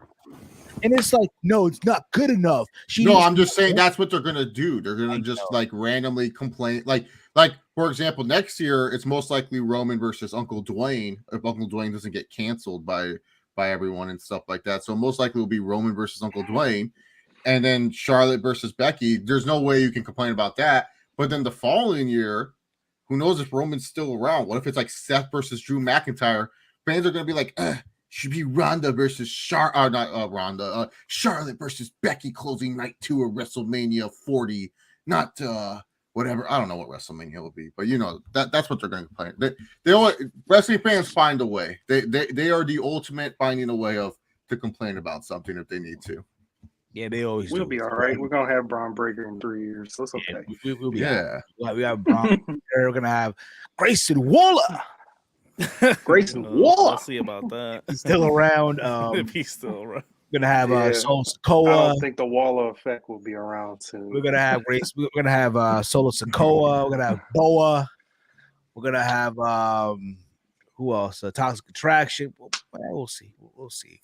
And it's like, no, it's not good enough. I'm just saying that's what they're gonna do. They're gonna just like randomly complain. Like for example, next year it's most likely Roman versus Uncle Dwayne if Uncle Dwayne doesn't get canceled by everyone and stuff like that. So most likely will be Roman versus Uncle Dwayne, and then Charlotte versus Becky. There's no way you can complain about that. But then the following year, who knows if Roman's still around? What if it's like Seth versus Drew McIntyre? Fans are gonna be like, should be Ronda versus Charlotte versus Becky closing night 2 of WrestleMania 40, not whatever. I don't know what WrestleMania will be, but you know that's what they're going to complain. They wrestling fans find a way. They are the ultimate finding a way to complain about something if they need to. Yeah, they always. We'll be all right. We're gonna have Braun Breaker in 3 years, so it's okay. We'll be we have Braun. We're gonna have Grayson Waller. Grayson Waller. We'll see about that. He's still around. If he's still around. We're gonna have Solo I Sikoa. don't think the Waller effect will be around soon. We're gonna have Grace. We're gonna have Solo Sikoa. We're gonna have Boa. We're gonna have who else? Toxic Attraction. We'll see. We'll see.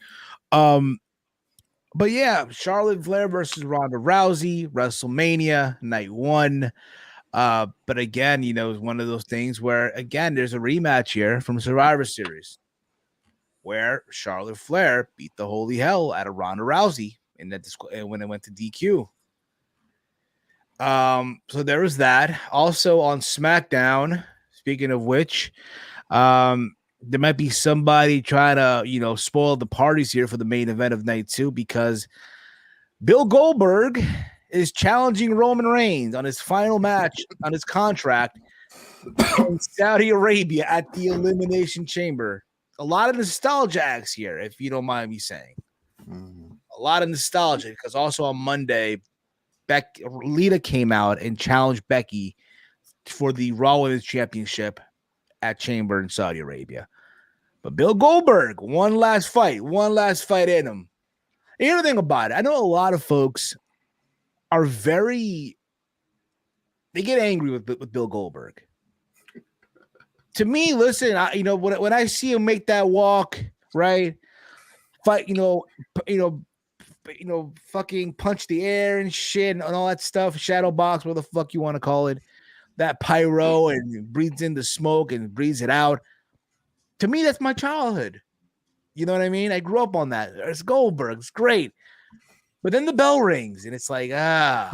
But yeah, Charlotte Flair versus Ronda Rousey, WrestleMania night 1. But again, you know, it's one of those things where again there's a rematch here from Survivor Series, where Charlotte Flair beat the holy hell out of Ronda Rousey in that when it went to DQ. So there was that. Also on SmackDown, speaking of which, there might be somebody trying to, you know, spoil the parties here for the main event of night 2 because Bill Goldberg is challenging Roman Reigns on his final match on his contract in Saudi Arabia at the Elimination Chamber. A lot of nostalgia acts here, if you don't mind me saying. A lot of nostalgia because also on Monday, Lita came out and challenged Becky for the Raw Women's Championship at Chamber in Saudi Arabia. But Bill Goldberg, one last fight in him. And you know the thing about it, I know a lot of folks are they get angry with Bill Goldberg. To me, listen, when I see him make that walk, right, fight, fucking punch the air and shit and all that stuff, shadow box, whatever the fuck you want to call it, that pyro and breathes in the smoke and breathes it out. To me, that's my childhood. You know what I mean? I grew up on that. It's Goldberg. It's great. But then the bell rings and it's like, I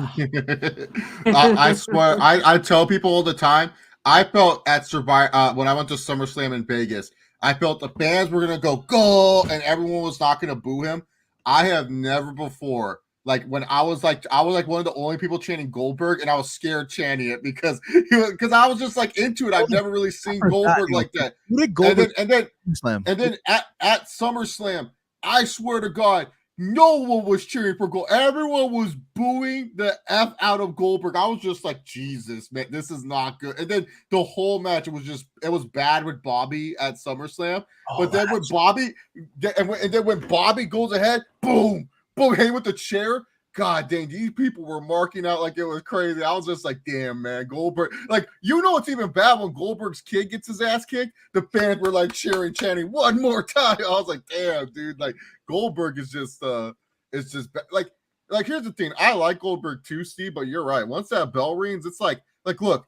swear, I tell people all the time, I felt at Survivor when I went to SummerSlam in Vegas, I felt the fans were gonna go and everyone was not gonna boo him. I have never before, like when I was like one of the only people chanting Goldberg, and I was scared chanting it because I was just like into it. I've never really seen Goldberg like that. And then at SummerSlam, I swear to God, no one was cheering for Goldberg. Everyone was booing the F out of Goldberg. I was just like, Jesus, man, this is not good. And then the whole match, it was bad with Bobby at SummerSlam. But then when Bobby goes ahead, boom, boom, hit with the chair. God dang, these people were marking out like it was crazy. I was just like, damn, man, Goldberg. Like, you know it's even bad when Goldberg's kid gets his ass kicked. The fans were like cheering, chanting, one more time. I was like, damn, dude, like Goldberg is just like here's the thing. I like Goldberg too, Steve, but you're right. Once that bell rings, it's like look,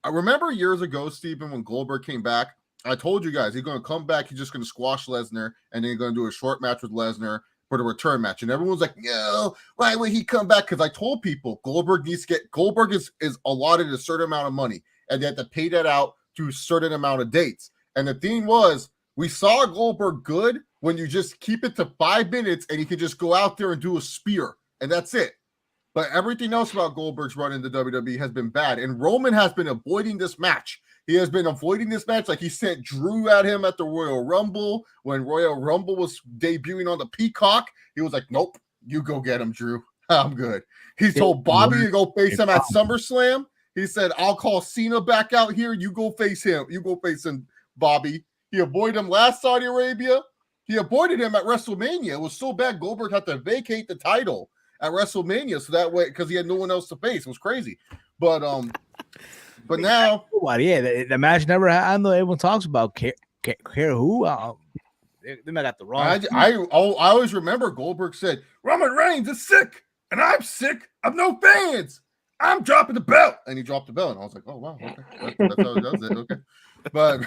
I remember years ago, Steven, when Goldberg came back, I told you guys he's gonna come back, he's just gonna squash Lesnar, and then he's gonna do a short match with Lesnar for the return match. And everyone's like, no, why would he come back? Because I told people Goldberg is allotted a certain amount of money, and they have to pay that out to a certain amount of dates. And the thing was, we saw Goldberg good when you just keep it to 5 minutes and he can just go out there and do a spear, and that's it. But everything else about Goldberg's run in the WWE has been bad. And Roman has been avoiding this match. He has been avoiding this match. Like he sent Drew at him at the Royal Rumble. When Royal Rumble was debuting on the Peacock, he was like, nope, you go get him, Drew. I'm good. He told Bobby to go face him at SummerSlam. He said, I'll call Cena back out here. You go face him. You go face him, Bobby. He avoided him last Saudi Arabia. He avoided him at WrestleMania. It was so bad Goldberg had to vacate the title at WrestleMania so that way, because he had no one else to face. It was crazy. But now, yeah, the match never happened. I know everyone talks about care who. They might got the wrong. I always remember Goldberg said, Roman Reigns is sick, and I'm sick of no fans. I'm dropping the belt. And he dropped the belt. And I was like, oh, wow. Okay. That's how he does it. Okay. But,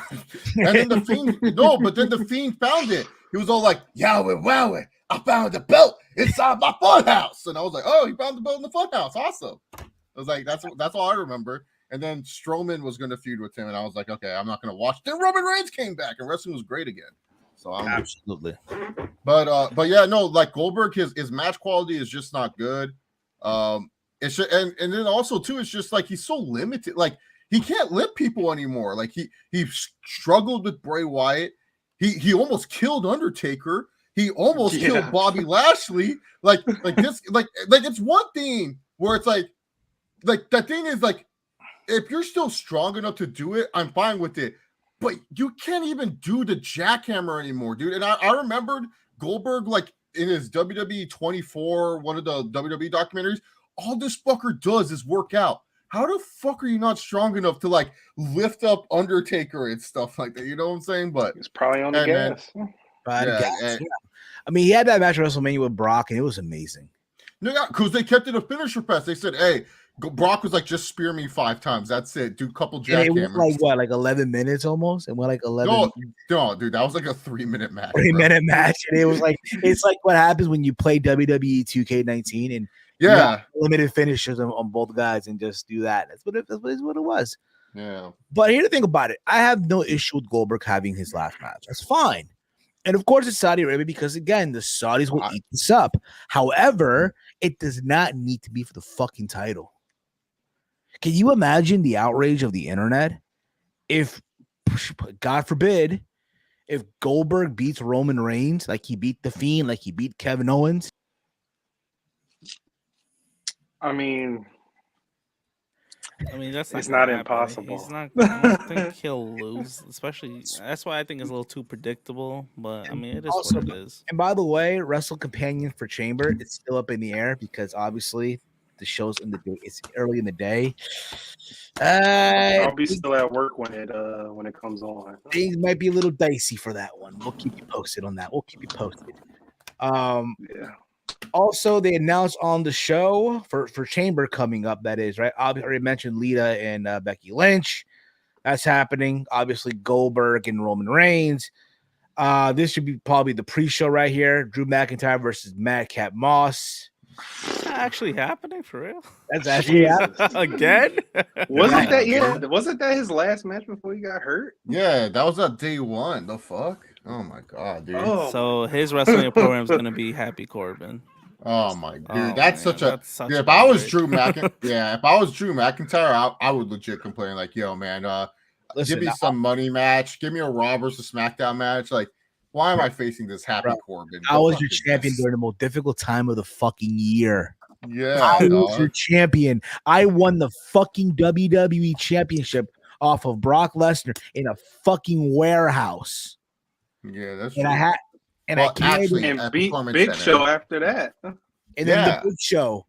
and then the Fiend, then the Fiend found it. He was all like, yowie, wowie, I found the belt inside my funhouse. And I was like, oh, he found the belt in the funhouse. Awesome. I was like, that's all I remember. And then Strowman was going to feud with him. And I was like, okay, I'm not going to watch. Then Roman Reigns came back and wrestling was great again. So absolutely. But yeah, no, like Goldberg, his match quality is just not good. It's just, and then also too, it's just like he's so limited. Like he can't lift people anymore. Like he struggled with Bray Wyatt. He almost killed Undertaker. He almost killed Bobby Lashley. Like this, like it's one thing where it's like that thing is like, if you're still strong enough to do it, I'm fine with it. But you can't even do the jackhammer anymore, dude. And I remembered Goldberg, like in his WWE 24, one of the WWE documentaries, all this fucker does is work out. How the fuck are you not strong enough to like lift up Undertaker and stuff like that? You know what I'm saying? But it's probably on the gas. Yeah. I mean, he had that match at WrestleMania with Brock, and it was amazing. No, yeah, because they kept it a finisher press. They said, hey, Brock was like, just spear me 5 times. That's it. Do a couple jackhammers. It was like what, like 11 minutes almost? It went like 11. No, dude, that was like a 3-minute match. 3-minute match, and it was like it's like what happens when you play WWE 2K19 and limited finishes on both guys and just do that. That's what it was. Yeah. But here to think about it, I have no issue with Goldberg having his last match. That's fine. And of course, it's Saudi Arabia because, again, the Saudis will eat this up. However, it does not need to be for the fucking title. Can you imagine the outrage of the internet if, God forbid, if Goldberg beats Roman Reigns like he beat The Fiend, like he beat Kevin Owens? I mean, that's not impossible. He's not. I don't think he'll lose. Especially that's why I think it's a little too predictable. But I mean, it is also, what it is. And by the way, Wrestle Companion for Chamber, it's still up in the air because obviously the show's in the day. It's early in the day. I'll be still at work when it comes on. Things might be a little dicey for that one. We'll keep you posted on that. Yeah. Also, they announced on the show for Chamber coming up, that is, right? I already mentioned Lita and Becky Lynch. That's happening. Obviously, Goldberg and Roman Reigns. This should be probably the pre-show right here. Drew McIntyre versus Madcap Moss. Actually happening for real? That's actually happening. Again? Wasn't that his last match before he got hurt? Yeah, that was at day 1. The fuck? Oh my god, dude. So his WrestleMania program is gonna be Happy Corbin. Oh my dude, that's such a if I was Drew McIntyre, I would legit complain like, yo, man, give me some money match, give me a Raw versus SmackDown match. Like, why am I facing this Happy Corbin? I was your champion during the most difficult time of the fucking year. Yeah, I was your champion. I won the fucking WWE championship off of Brock Lesnar in a fucking warehouse. Yeah, that's true. And well, I can't beat Big Show after that. And then the Big Show.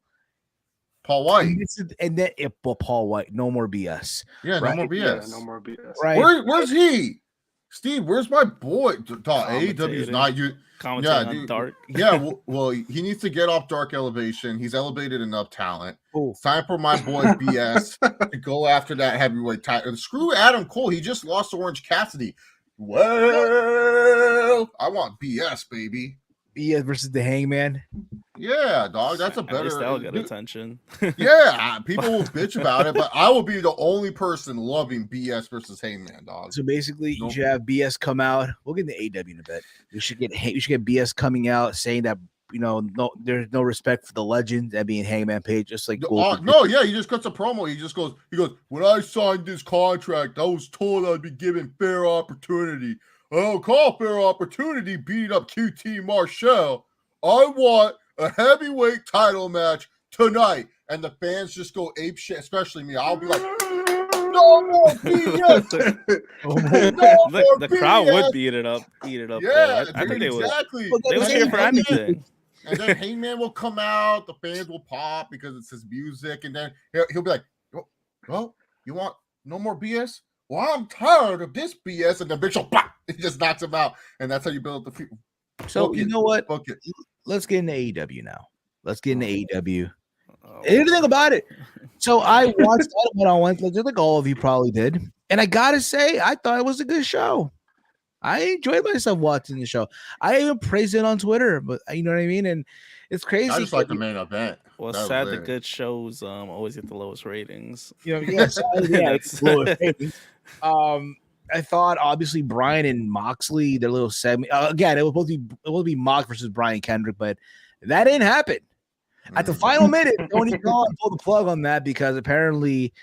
Paul White. And then Paul White. No more BS. Yeah, right? No more BS. Yeah, no more BS. Right. Where's he? Steve, where's my boy? AEW is not you. On Dark. Yeah, well, he needs to get off Dark Elevation. He's elevated enough talent. It's time for my boy BS to go after that heavyweight title. Screw Adam Cole. He just lost to Orange Cassidy. Well, I want BS, baby. BS versus the Hangman. Yeah, dog. That's a better. At least that'll get attention. Yeah, people will bitch about it, but I will be the only person loving BS versus Hangman, dog. So basically, you should have BS come out. We'll get the AW in a bit. You should get BS coming out saying that there's no respect for the legend, that being Hangman Page, just like he just cuts a promo. He goes, when I signed this contract, I was told I'd be given fair opportunity. I don't call fair opportunity beating up QT Marshall. I want a heavyweight title match tonight. And the fans just go ape shit, especially me. I'll be like, no more BS. The crowd would eat it up. Yeah, I think exactly. They would cheer for anything. And then Hangman will come out. The fans will pop because it's his music. And then he'll be like, well, you want no more BS? Well, I'm tired of this BS. And then Big Show, It just knocks him out, and that's how you build the people. So you know what? Let's get into AEW now. Let's get into AEW. Here's the thing about it. So I watched it on Wednesday, just like all of you probably did, and I gotta say, I thought it was a good show. I enjoyed myself watching the show. I even praised it on Twitter, but you know what I mean. And it's crazy. I just like the main event. Well, sad the good shows always get the lowest ratings. You know, yes, it's lowest ratings. I thought obviously Bryan and Moxley, their little segment. Again, it was supposed to be Mox versus Brian Kendrick, but that didn't happen. At the final minute, Tony Khan pulled the plug on that because apparently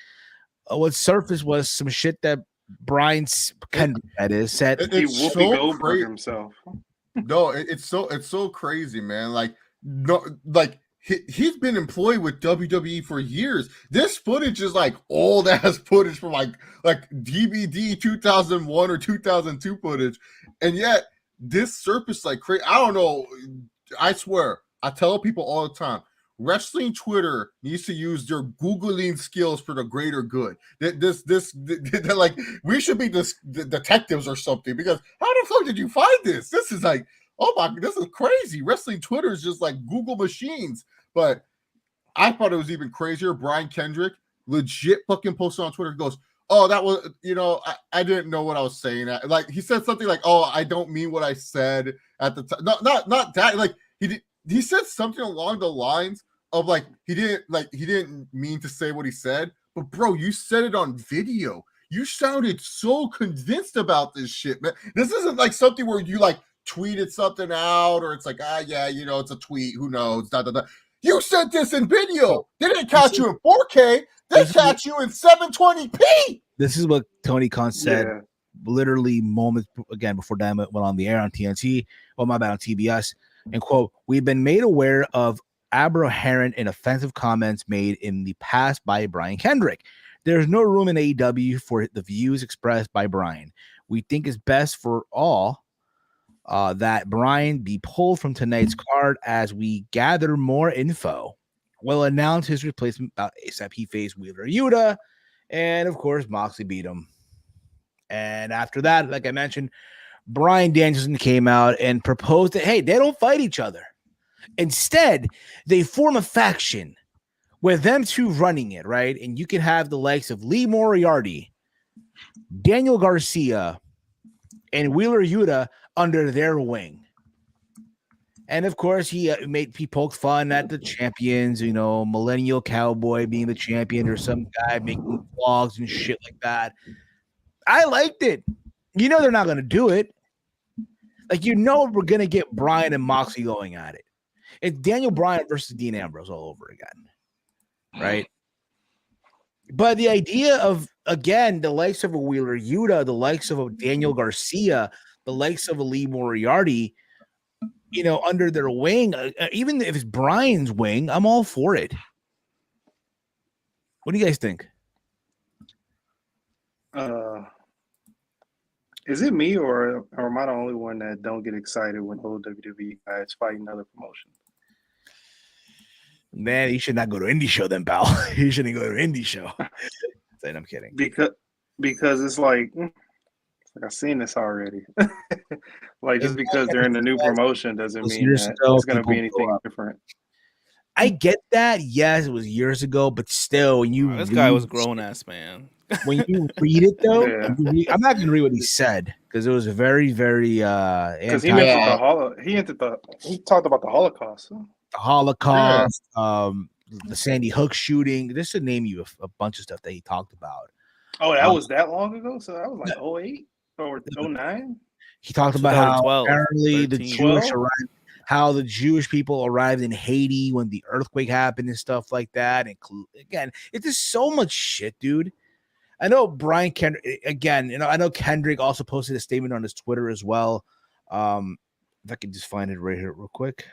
what surfaced was some shit that Brian Kendrick said. It's so Goldberg himself. No, it's so crazy, man. Like no, like he's been employed with WWE for years. This footage is like old ass footage from like DVD 2001 or 2002 footage, and yet this surfaced like crazy. I don't know. I swear, I tell people all the time. Wrestling Twitter needs to use their Googling skills for the greater good. Like we should be detectives or something, because how the fuck did you find this? This is like, oh my, this is crazy. Wrestling Twitter is just like Google machines. But I thought it was even crazier. Brian Kendrick legit fucking posted on Twitter. He goes, oh, that was, I didn't know what I was saying. Like he said something like, oh, I don't mean what I said at the time. Not that. Like he said something along the lines of like he didn't mean to say what he said, but bro, you said it on video. You sounded so convinced about this shit, man. This isn't like something where you like tweeted something out or it's like, it's a tweet, who knows, You said this in video. They didn't catch you in 4K. They catch you in 720p. This is what Tony Khan said literally moments again before Diamond went on the air on TNT. Oh, my bad, on TBS. And quote, we've been made aware of aberrant and offensive comments made in the past by Brian Kendrick. There's no room in AEW for the views expressed by Brian. We think it's best for all that Brian be pulled from tonight's card as we gather more info. We'll announce his replacement about ASAP. He faced Wheeler Yuta, and of course, Moxley beat him. And after that, like I mentioned, Bryan Danielson came out and proposed that, hey, they don't fight each other. Instead, they form a faction with them two running it, right? And you can have the likes of Lee Moriarty, Daniel Garcia, and Wheeler Yuta under their wing. And of course, he poked fun at the champions, Millennial Cowboy being the champion or some guy making vlogs and shit like that. I liked it. They're not going to do it. Like, we're going to get Bryan and Moxley going at it. It's Daniel Bryan versus Dean Ambrose all over again. Right? But the idea of, again, the likes of a Wheeler Yuta, the likes of a Daniel Garcia, the likes of a Lee Moriarty, under their wing, even if it's Bryan's wing, I'm all for it. What do you guys think? Is it me or am I the only one that don't get excited when old WWE guys fight another promotion? Man, you should not go to indie show then, pal. You shouldn't go to indie show. I'm kidding. Because it's like I've seen this already. Like just because they're in a new promotion doesn't mean that it's going to be anything different. I get that. Yes, it was years ago, but still, when this guy was grown ass man. When you read it though, I'm not going to read what he said because it was very, very. Because he talked about the Holocaust. The Holocaust, the Sandy Hook shooting. This should name you a bunch of stuff that he talked about. Oh, that was that long ago? So that was like 08 or 09? He talked about how apparently the Jewish people arrived in Haiti when the earthquake happened and stuff like that. And again, it's just so much shit, dude. I know Brian Kendrick, again, I know Kendrick also posted a statement on his Twitter as well. If I can just find it right here real quick.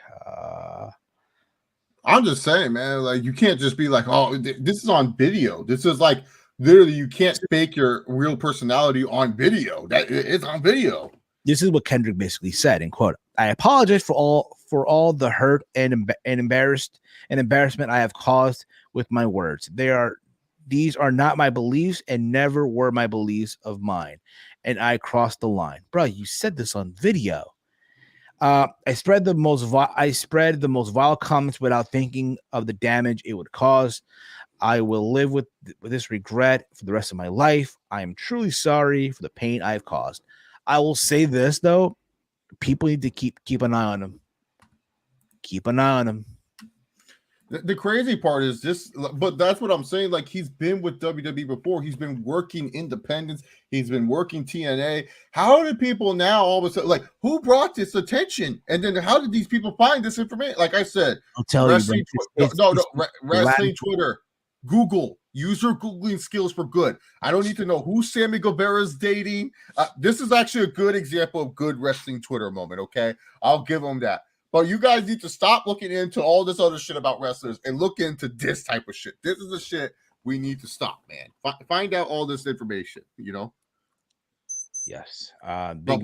I'm just saying, man, like you can't just be like, oh, this is on video. This is like literally you can't fake your real personality on video. It's on video. This is what Kendrick basically said, and quote, I apologize for all the hurt and embarrassment I have caused with my words. They These are not my beliefs and never were my beliefs of mine. And I crossed the line. Bro, you said this on video. I spread the most vile comments without thinking of the damage it would cause. I will live with this regret for the rest of my life. I am truly sorry for the pain I've caused. I will say this though, people need to keep an eye on him. Keep an eye on him. The crazy part is this, but that's what I'm saying. Like, he's been with WWE before. He's been working independence. He's been working TNA. How did people now all of a sudden, like, who brought this attention? And then how did these people find this information? Like I said, I'll tell wrestling, you, wrestling Twitter, Google, use your Googling skills for good. I don't need to know who Sammy Guevara's dating. This is actually a good example of good wrestling Twitter moment, okay? I'll give them that. But you guys need to stop looking into all this other shit about wrestlers and look into this type of shit. This is the shit we need to stop, man. Find out all this information, you know? Yes. But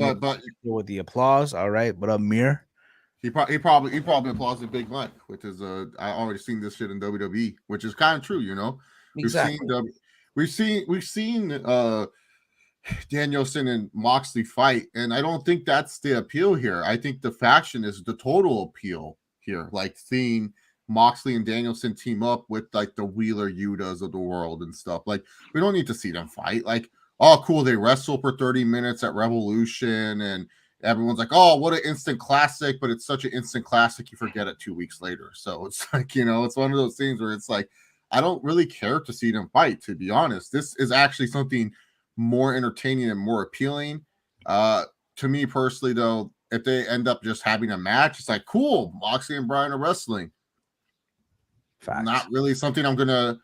with the applause. All right. What up, Mir? He probably applauds Big Mike, which is I already seen this shit in WWE, which is kind of true, you know. Exactly. We've seen Danielson and Moxley fight, and I don't think that's the appeal here. I think the faction is the total appeal here, like seeing Moxley and Danielson team up with like the Wheeler Yutas of the world and stuff. Like, we don't need to see them fight. Like, oh, cool, they wrestle for 30 minutes at Revolution, and everyone's like, oh, what an instant classic, but it's such an instant classic you forget it 2 weeks later. So it's like, you know, it's one of those things where it's like, I don't really care to see them fight, to be honest. This is actually something more entertaining and more appealing. To me personally, though, if they end up just having a match, it's like, cool, Moxley and Bryan are wrestling. Facts. Not really something I'm gonna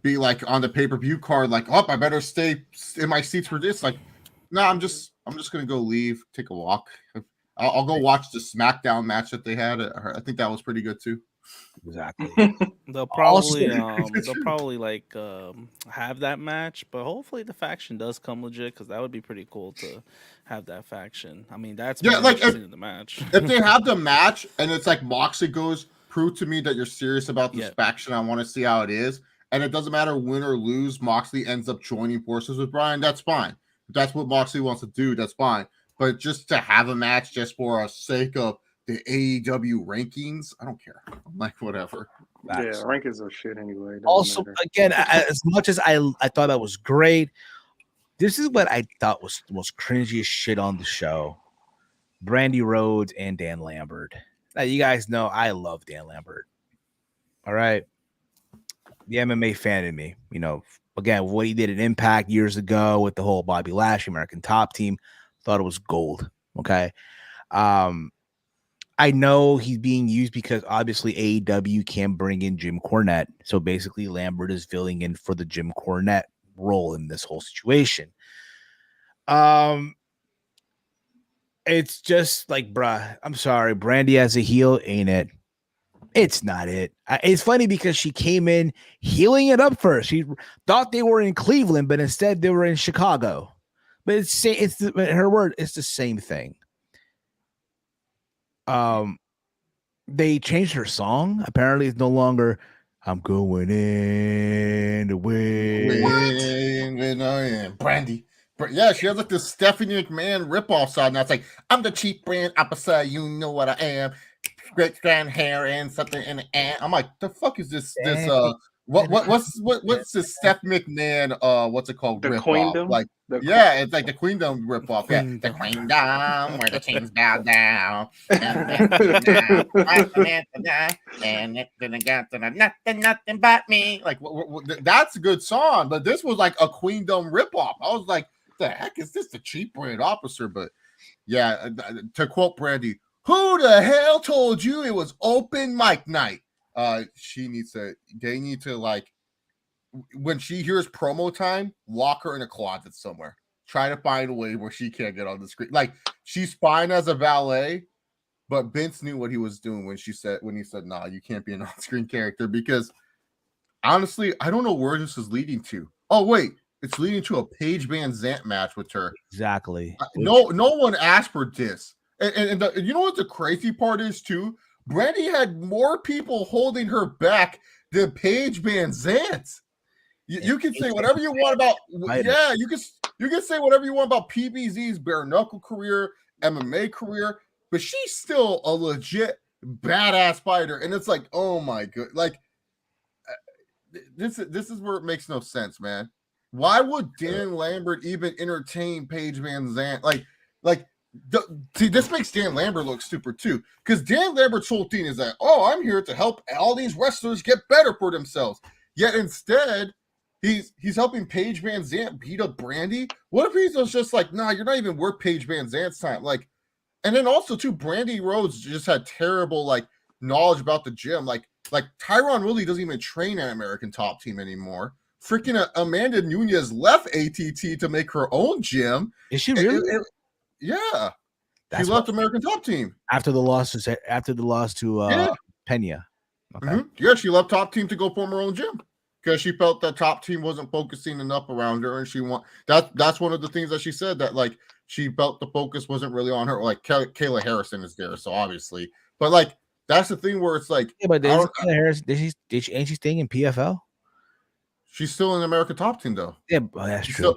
be like on the pay-per-view card, like, oh, I better stay in my seats for this. Like, no, I'm just gonna go leave, take a walk. I'll go watch the SmackDown match that they had. I think that was pretty good too. Exactly. They'll probably like have that match, but hopefully the faction does come legit, because that would be pretty cool to have that faction. I mean, that's like in the match. If they have the match and it's like Moxley goes, prove to me that you're serious about this faction. I want to see how it is, and it doesn't matter win or lose. Moxley ends up joining forces with Bryan. That's fine. If that's what Moxley wants to do, that's fine. But just to have a match just for a sake of the AEW rankings, I don't care. I'm like, whatever. Yeah, rankings are shit anyway. Also, again, as much as I thought that was great, this is what I thought was the most cringiest shit on the show. Brandy Rhodes and Dan Lambert. Now, you guys know I love Dan Lambert. All right. The MMA fan in me, you know, again, what he did at Impact years ago with the whole Bobby Lashley American Top Team, thought it was gold. Okay. I know he's being used because obviously AEW can bring in Jim Cornette. So basically Lambert is filling in for the Jim Cornette role in this whole situation. It's just like, bruh, I'm sorry. Brandy as a heel, ain't it? It's not it. It's funny because she came in healing it up first. She thought they were in Cleveland, but instead they were in Chicago. But it's her word. It's the same thing. They changed her song. Apparently, it's no longer "I'm going in the wind." Brandy. Yeah, she has like this Stephanie McMahon ripoff song. Now it's like, I'm the cheap brand opposite. You know what I am. Great strand hair and something in the end. I'm like, the fuck is this? What's this Steph McMahon? What's it called? The Queendom. Like, it's like the Queendom ripoff. Yeah, the Queendom where the kings bow down. Nothing but me. Like, that's a good song, but this was like a Queendom ripoff. I was like, the heck is this? The cheap brand officer? But yeah, to quote Brandy, who the hell told you it was open mic night? They need to, like, when she hears promo time, lock her in a closet somewhere. Try to find a way where she can't get on the screen. Like, she's fine as a valet, but Vince knew what he was doing when he said, nah, you can't be an on-screen character, because honestly, I don't know where this is leading to. Oh, wait. It's leading to a Paige Van Zandt match with her. Exactly. No one asked for this. And you know what the crazy part is, too? Brandy had more people holding her back than Paige Van Zandt. You can say whatever you want about you can say whatever you want about PBZ's bare knuckle career, MMA career, but she's still a legit badass fighter. And it's like, oh my god, like this is where it makes no sense, man. Why would Dan Lambert even entertain Paige Van Zandt? See, this makes Dan Lambert look stupid too, because Dan Lambert's whole thing is that, oh, I'm here to help all these wrestlers get better for themselves. Yet instead, he's helping Paige Van Zandt beat up Brandy. What if he's just like, nah, you're not even worth Paige Van Zandt's time? Like, and then also too, Brandy Rhodes just had terrible like knowledge about the gym. Like Tyron Woodley doesn't even train at American Top Team anymore. Freaking Amanda Nunes left ATT to make her own gym. Is she really? Yeah, she left American Top Team after the loss to Pena. Okay. Yeah, she left Top Team to go form her own gym because she felt that Top Team wasn't focusing enough around her, and she that's one of the things that she said, that like she felt the focus wasn't really on her. Like Kayla Harrison is there, so obviously, but like that's the thing where it's like, yeah, but Kayla Harrison, ain't she staying in PFL? She's still in the American Top Team though. Yeah, that's true.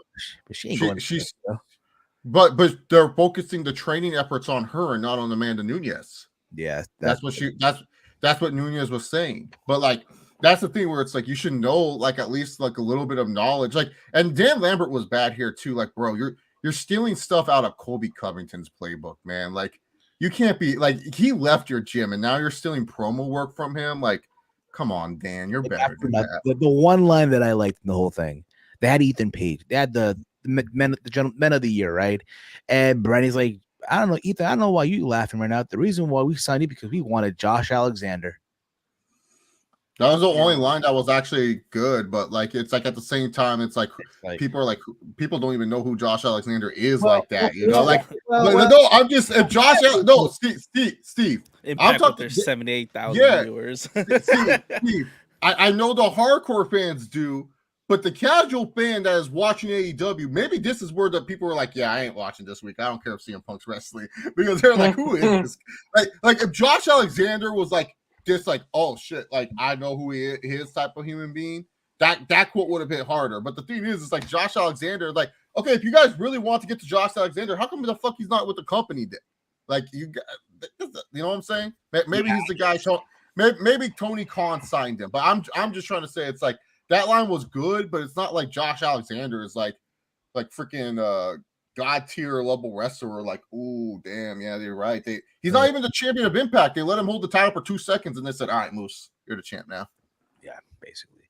But she ain't going. But they're focusing the training efforts on her and not on Amanda Nunes. Yeah, that's what Nunes was saying. But like that's the thing where it's like you should know like at least like a little bit of knowledge. Like, and Dan Lambert was bad here too. Like, bro, you're stealing stuff out of Colby Covington's playbook, man. Like, you can't be like, he left your gym and now you're stealing promo work from him. Like, come on, Dan, you're better than that. The one line that I liked in the whole thing, they had Ethan Page. They had the men of the year, right? And Brandy's like, I don't know, Ethan, I don't know why you laughing right now. The reason why we signed you because we wanted Josh Alexander. That was the only line that was actually good, but like it's like at the same time, it's like people are like, people don't even know who Josh Alexander is, like that, you know? Like, no, I'm just if Josh, no, Steve, I'm talking. There's 78,000 viewers. Steve, I know the hardcore fans do. But the casual fan that is watching AEW, maybe this is where the people are like, yeah, I ain't watching this week. I don't care if CM Punk's wrestling. Because they're like, who is this? Like if Josh Alexander was like, just like, oh shit, like I know who he is type of human being, that quote would have hit harder. But the thing is, it's like Josh Alexander, like, okay, if you guys really want to get to Josh Alexander, how come the fuck he's not with the company then? Like, you know what I'm saying? Maybe he's the guy. Maybe Tony Khan signed him. But I'm just trying to say, it's like, that line was good, but it's not like Josh Alexander is like freaking god tier level wrestler. Like, ooh, damn, yeah, they're right. He's not even the champion of Impact. They let him hold the title for 2 seconds, and they said, "All right, Moose, you're the champ now." Yeah, basically.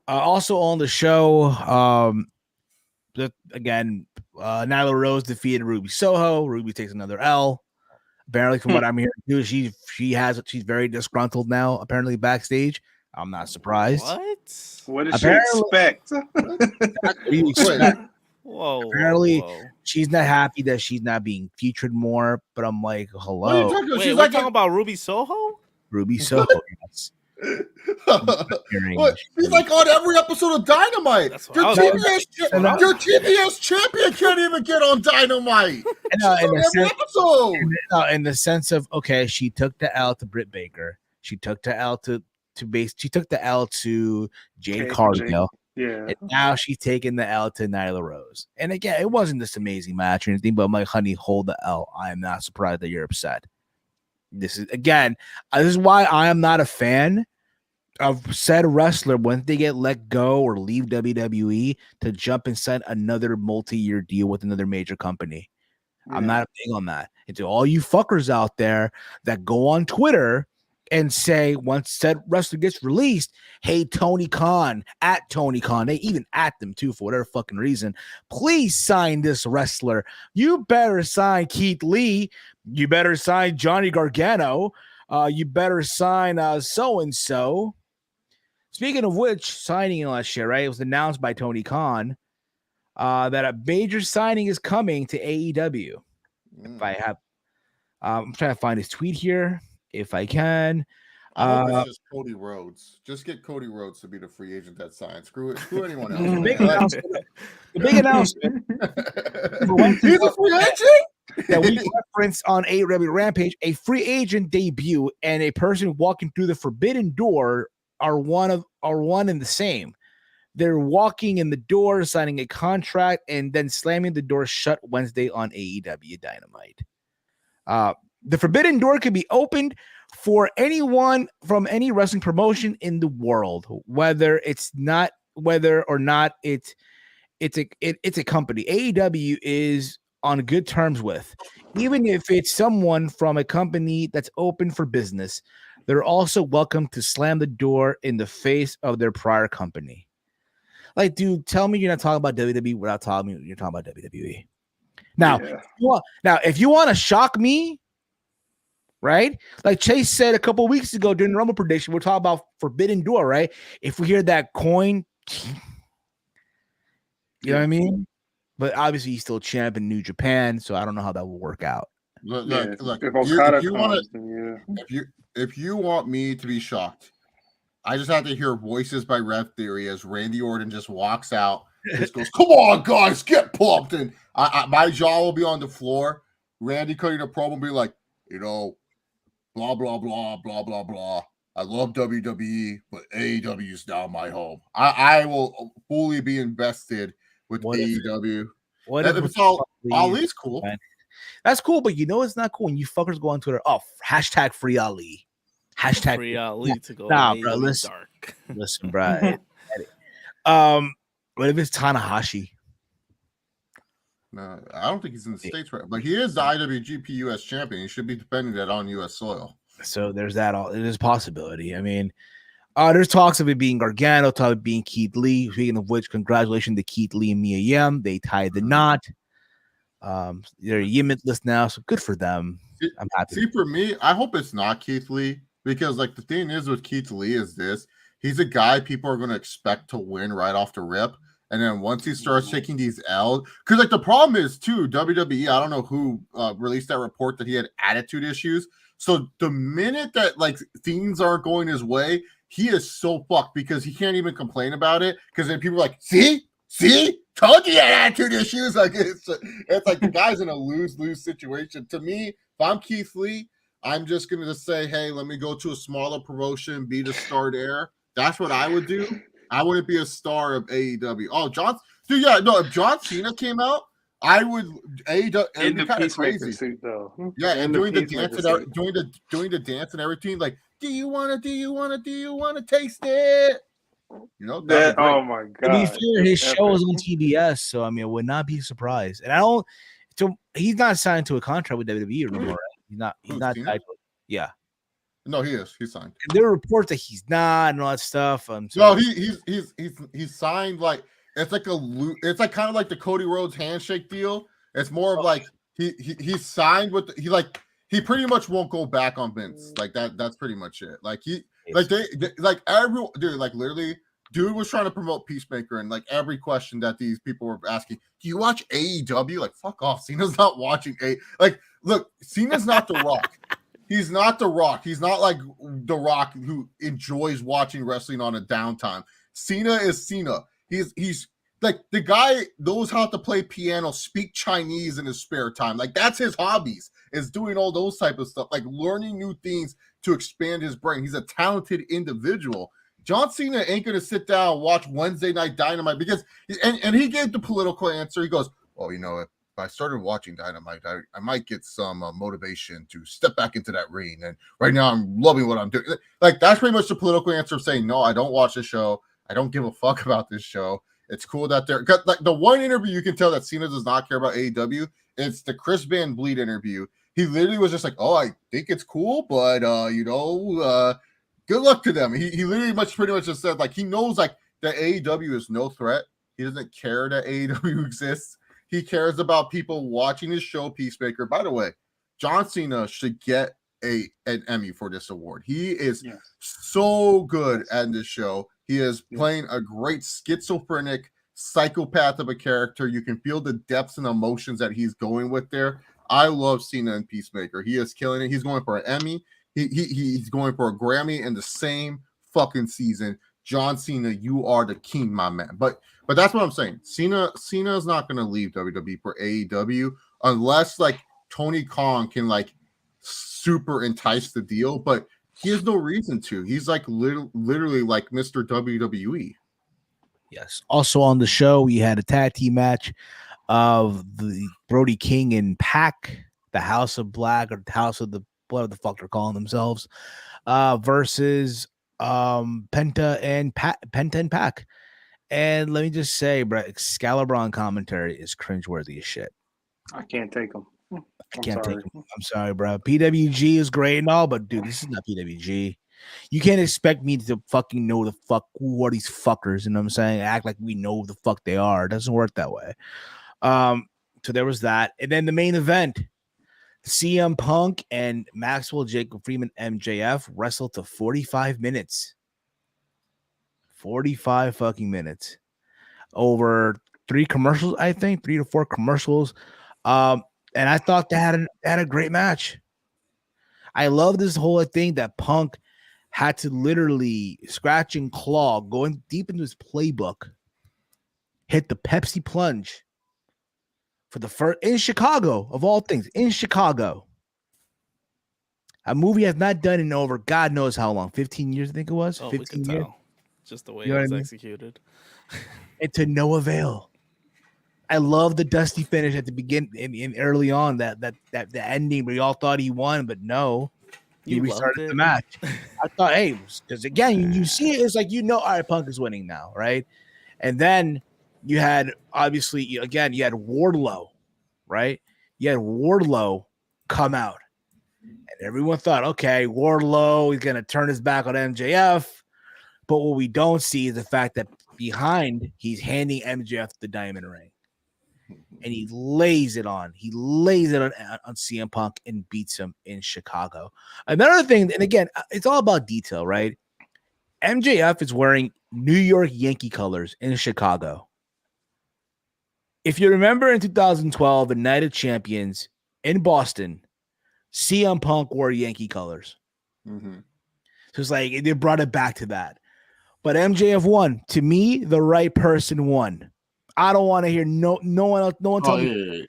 Also on the show, Nyla Rose defeated Ruby Soho. Ruby takes another L. Apparently, from what I'm hearing, too, she's very disgruntled now. Apparently, backstage. I'm not surprised. What did she expect? Whoa. Apparently, she's not happy that she's not being featured more. But I'm like, hello. Wait, we're talking about Ruby Soho? Ruby Soho, yes. He's like on every episode of Dynamite. Your TBS champion can't even get on Dynamite. In the sense of, okay, she took the L to Britt Baker. She took the L to Jade Cargill. Yeah. And now she's taking the L to Nyla Rose. And again, it wasn't this amazing match or anything, but I'm like, honey, hold the L. I am not surprised that you're upset. This is why I am not a fan of said wrestler when they get let go or leave WWE to jump and sign another multi-year deal with another major company. Yeah. I'm not big on that. And to all you fuckers out there that go on Twitter and say once said wrestler gets released, hey, Tony Khan, at Tony Khan, they even at them too for whatever fucking reason, please sign this wrestler. You better sign Keith Lee. You better sign Johnny Gargano. You better sign so-and-so. Speaking of which, signing and all that shit, right? It was announced by Tony Khan that a major signing is coming to AEW. If I have, I'm trying to find his tweet here. If I can. I hope it's just Cody Rhodes. Just get Cody Rhodes to be the free agent that signs. Screw anyone else. The big announcement. He's a free agent? That we reference on AEW Rampage, a free agent debut and a person walking through the forbidden door are one and the same. they're walking in the door, signing a contract, and then slamming the door shut Wednesday on AEW Dynamite. The forbidden door can be opened for anyone from any wrestling promotion in the world, whether or not it's a company AEW is on good terms with. Even if it's someone from a company that's open for business, they're also welcome to slam the door in the face of their prior company. Like, dude, tell me you're not talking about WWE without telling me you're talking about WWE. Now, if you want to shock me, right? Like Chase said a couple of weeks ago during the Rumble prediction, we're talking about Forbidden Door, right? If we hear that coin, you know what I mean? But obviously he's still champ in New Japan, so I don't know how that will work out. Look, if you want me to be shocked, I just have to hear voices by Rev Theory as Randy Orton just walks out, just goes, "Come on, guys, get pumped!" And my jaw will be on the floor. Randy cutting a promo, be like, blah blah blah blah blah blah. I love WWE, but AEW is now my home. I will fully be invested with AEW. It's Ali's cool. Man. That's cool, but you know it's not cool when you fuckers go on Twitter. Oh, hashtag free Ali. Hashtag free Ali to go. Nah, bro. Listen, bro. What if it's Tanahashi? No, I don't think he's in the States right, but he is the IWGP US champion. He should be defending that on US soil. So there's that. There's a possibility. I mean, there's talks of it being Gargano, talk of it being Keith Lee. Speaking of which, congratulations to Keith Lee and Mia Yim. They tied the knot. They're limitless now, so good for them. I'm happy. See, for me, I hope it's not Keith Lee, because like the thing is with Keith Lee is this: he's a guy people are going to expect to win right off the rip. And then once he starts taking these L's, because like the problem is too, WWE, I don't know who released that report that he had attitude issues. So the minute that like things aren't going his way, he is so fucked because he can't even complain about it. Because then people are like, see, told you he had attitude issues. Like it's like the guy's in a lose-lose situation. To me, if I'm Keith Lee, I'm just gonna just say, hey, let me go to a smaller promotion, be the star there. That's what I would do. I wouldn't be a star of AEW. Oh, if John Cena came out, I would AEW in the peacemaker suit though. Yeah, and doing the dance and everything. Like, do you want to taste it? You know that. Oh my god! To be fair, his show is on TBS, so I mean, I would not be surprised. And I don't. So he's not signed to a contract with WWE anymore. Right? He's not. He's not. Yeah. No, he is. He's signed. And there are reports that he's not and all that stuff. So no, he's signed. Like it's like kind of like the Cody Rhodes handshake deal. It's more of like he's signed with he pretty much won't go back on Vince. Like that's pretty much it. Like everyone, dude, like literally, dude was trying to promote Peacemaker, and like every question that these people were asking, do you watch AEW? Like fuck off, Cena's not watching like look, Cena's not The Rock. He's not The Rock. He's not like The Rock who enjoys watching wrestling on a downtime. Cena is Cena. He's like the guy knows how to play piano, speak Chinese in his spare time. Like that's his hobbies, is doing all those type of stuff, like learning new things to expand his brain. He's a talented individual. John Cena ain't gonna sit down and watch Wednesday Night Dynamite because and he gave the political answer. He goes, "Oh, you know, if I started watching Dynamite, I might get some motivation to step back into that ring. And right now, I'm loving what I'm doing." Like that's pretty much the political answer of saying, "No, I don't watch this show. I don't give a fuck about this show. It's cool that they're like the one interview you can tell that Cena does not care about AEW. It's the Chris Van Vliet interview. He literally was just like, "Oh, I think it's cool, but good luck to them." He literally pretty much just said like he knows like that AEW is no threat. He doesn't care that AEW exists. He cares about people watching his show, Peacemaker. By the way, John Cena should get an Emmy for this award. He is so good at this show. He is playing a great schizophrenic psychopath of a character. You can feel the depths and emotions that he's going with there. I love Cena and Peacemaker. He is killing it. He's going for an Emmy. He's going for a Grammy in the same fucking season. John Cena, you are the king, my man. But that's what I'm saying. Cena is not going to leave WWE for AEW unless like Tony Khan can like super entice the deal. But he has no reason to. He's like literally like Mr. WWE. Yes. Also on the show, we had a tag team match of the Brody King and Pac, the House of Black or the House of the whatever the fuck they're calling themselves, versus Penta and Pac. And let me just say, bro, Excalibur on commentary is cringeworthy as shit. I can't take them. I can't take them. I'm sorry, bro. PWG is great and all, but dude, this is not PWG. You can't expect me to fucking know the fuck who are these fuckers, you know what I'm saying? Act like we know the fuck they are. It doesn't work that way. So there was that. And then the main event, CM Punk and Maxwell Jacob Freeman MJF wrestled to 45 minutes. 45 fucking minutes. Over 3 commercials, I think, 3 to 4 commercials. And I thought they had a great match. I love this whole thing that Punk had to literally scratch and claw, going deep into his playbook, hit the Pepsi plunge for the first in Chicago, of all things, in Chicago. A movie I've not done in over God knows how long, 15 years, I think it was. 15 years. Tell. Just the way it was executed. And to no avail. I love the dusty finish at the beginning in early on, that the ending where y'all thought he won, but no. He restarted the match. I thought, hey, because again, you see it, it's like, all right, Punk is winning now, right? And then you had, obviously, again, you had Wardlow, right? You had Wardlow come out. And everyone thought, okay, Wardlow is going to turn his back on MJF. But what we don't see is the fact that behind, he's handing MJF the diamond ring. And he lays it on. He lays it on CM Punk and beats him in Chicago. Another thing, and again, it's all about detail, right? MJF is wearing New York Yankee colors in Chicago. If you remember in 2012, the Night of Champions in Boston, CM Punk wore Yankee colors. Mm-hmm. So it's like they brought it back to that. But MJF won. To me, the right person won. I don't want to hear no one else. No one tell me. Yeah.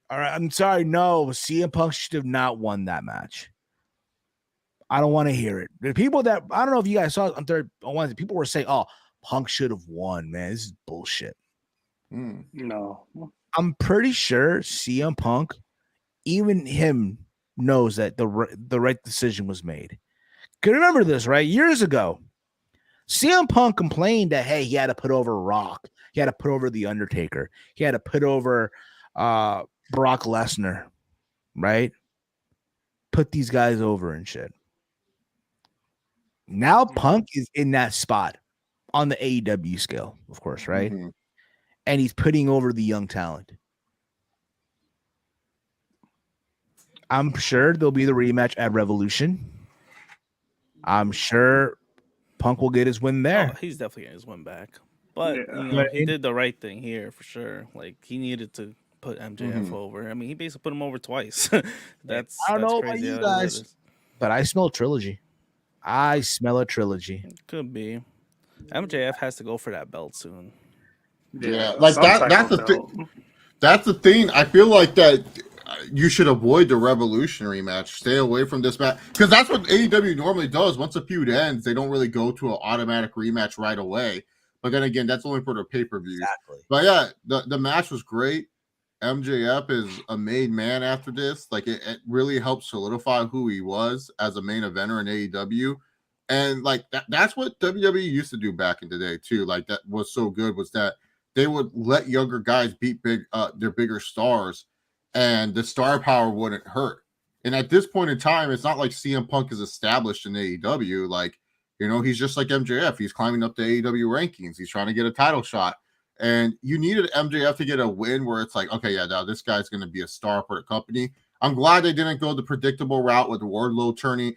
All right, I'm sorry. No, CM Punk should have not won that match. I don't want to hear it. The people that I don't know if you guys saw on Wednesday, people were saying, "Oh, Punk should have won." Man, this is bullshit. No, I'm pretty sure CM Punk, even him, knows that the right decision was made. Can you remember this, right? Years ago, CM Punk complained that, hey, he had to put over Rock. He had to put over The Undertaker. He had to put over Brock Lesnar, right? Put these guys over and shit. Now Punk is in that spot on the AEW scale, of course, right? Mm-hmm. And he's putting over the young talent. I'm sure there'll be the rematch at Revolution. I'm sure Punk will get his win there. Oh, he's definitely getting his win back. But he did the right thing here for sure. Like, he needed to put MJF over. I mean, he basically put him over twice. That's I don't know crazy about you guys, but I smell a trilogy. I smell a trilogy. It could be. MJF has to go for that belt soon. Yeah, like that's the thing. That's the thing. I feel like that you should avoid the Revolution rematch. Stay away from this match because that's what AEW normally does. Once a feud ends, they don't really go to an automatic rematch right away. But then again, that's only for the pay-per-view. Exactly. But yeah, the match was great. MJF is a made man after this. Like it really helped solidify who he was as a main eventer in AEW. And like that's what WWE used to do back in the day too. Like that was so good was that they would let younger guys beat their bigger stars, and the star power wouldn't hurt. And at this point in time, it's not like CM Punk is established in AEW. Like, he's just like MJF. He's climbing up the AEW rankings. He's trying to get a title shot. And you needed MJF to get a win where it's like, okay, yeah, now this guy's going to be a star for the company. I'm glad they didn't go the predictable route with Wardlow turning.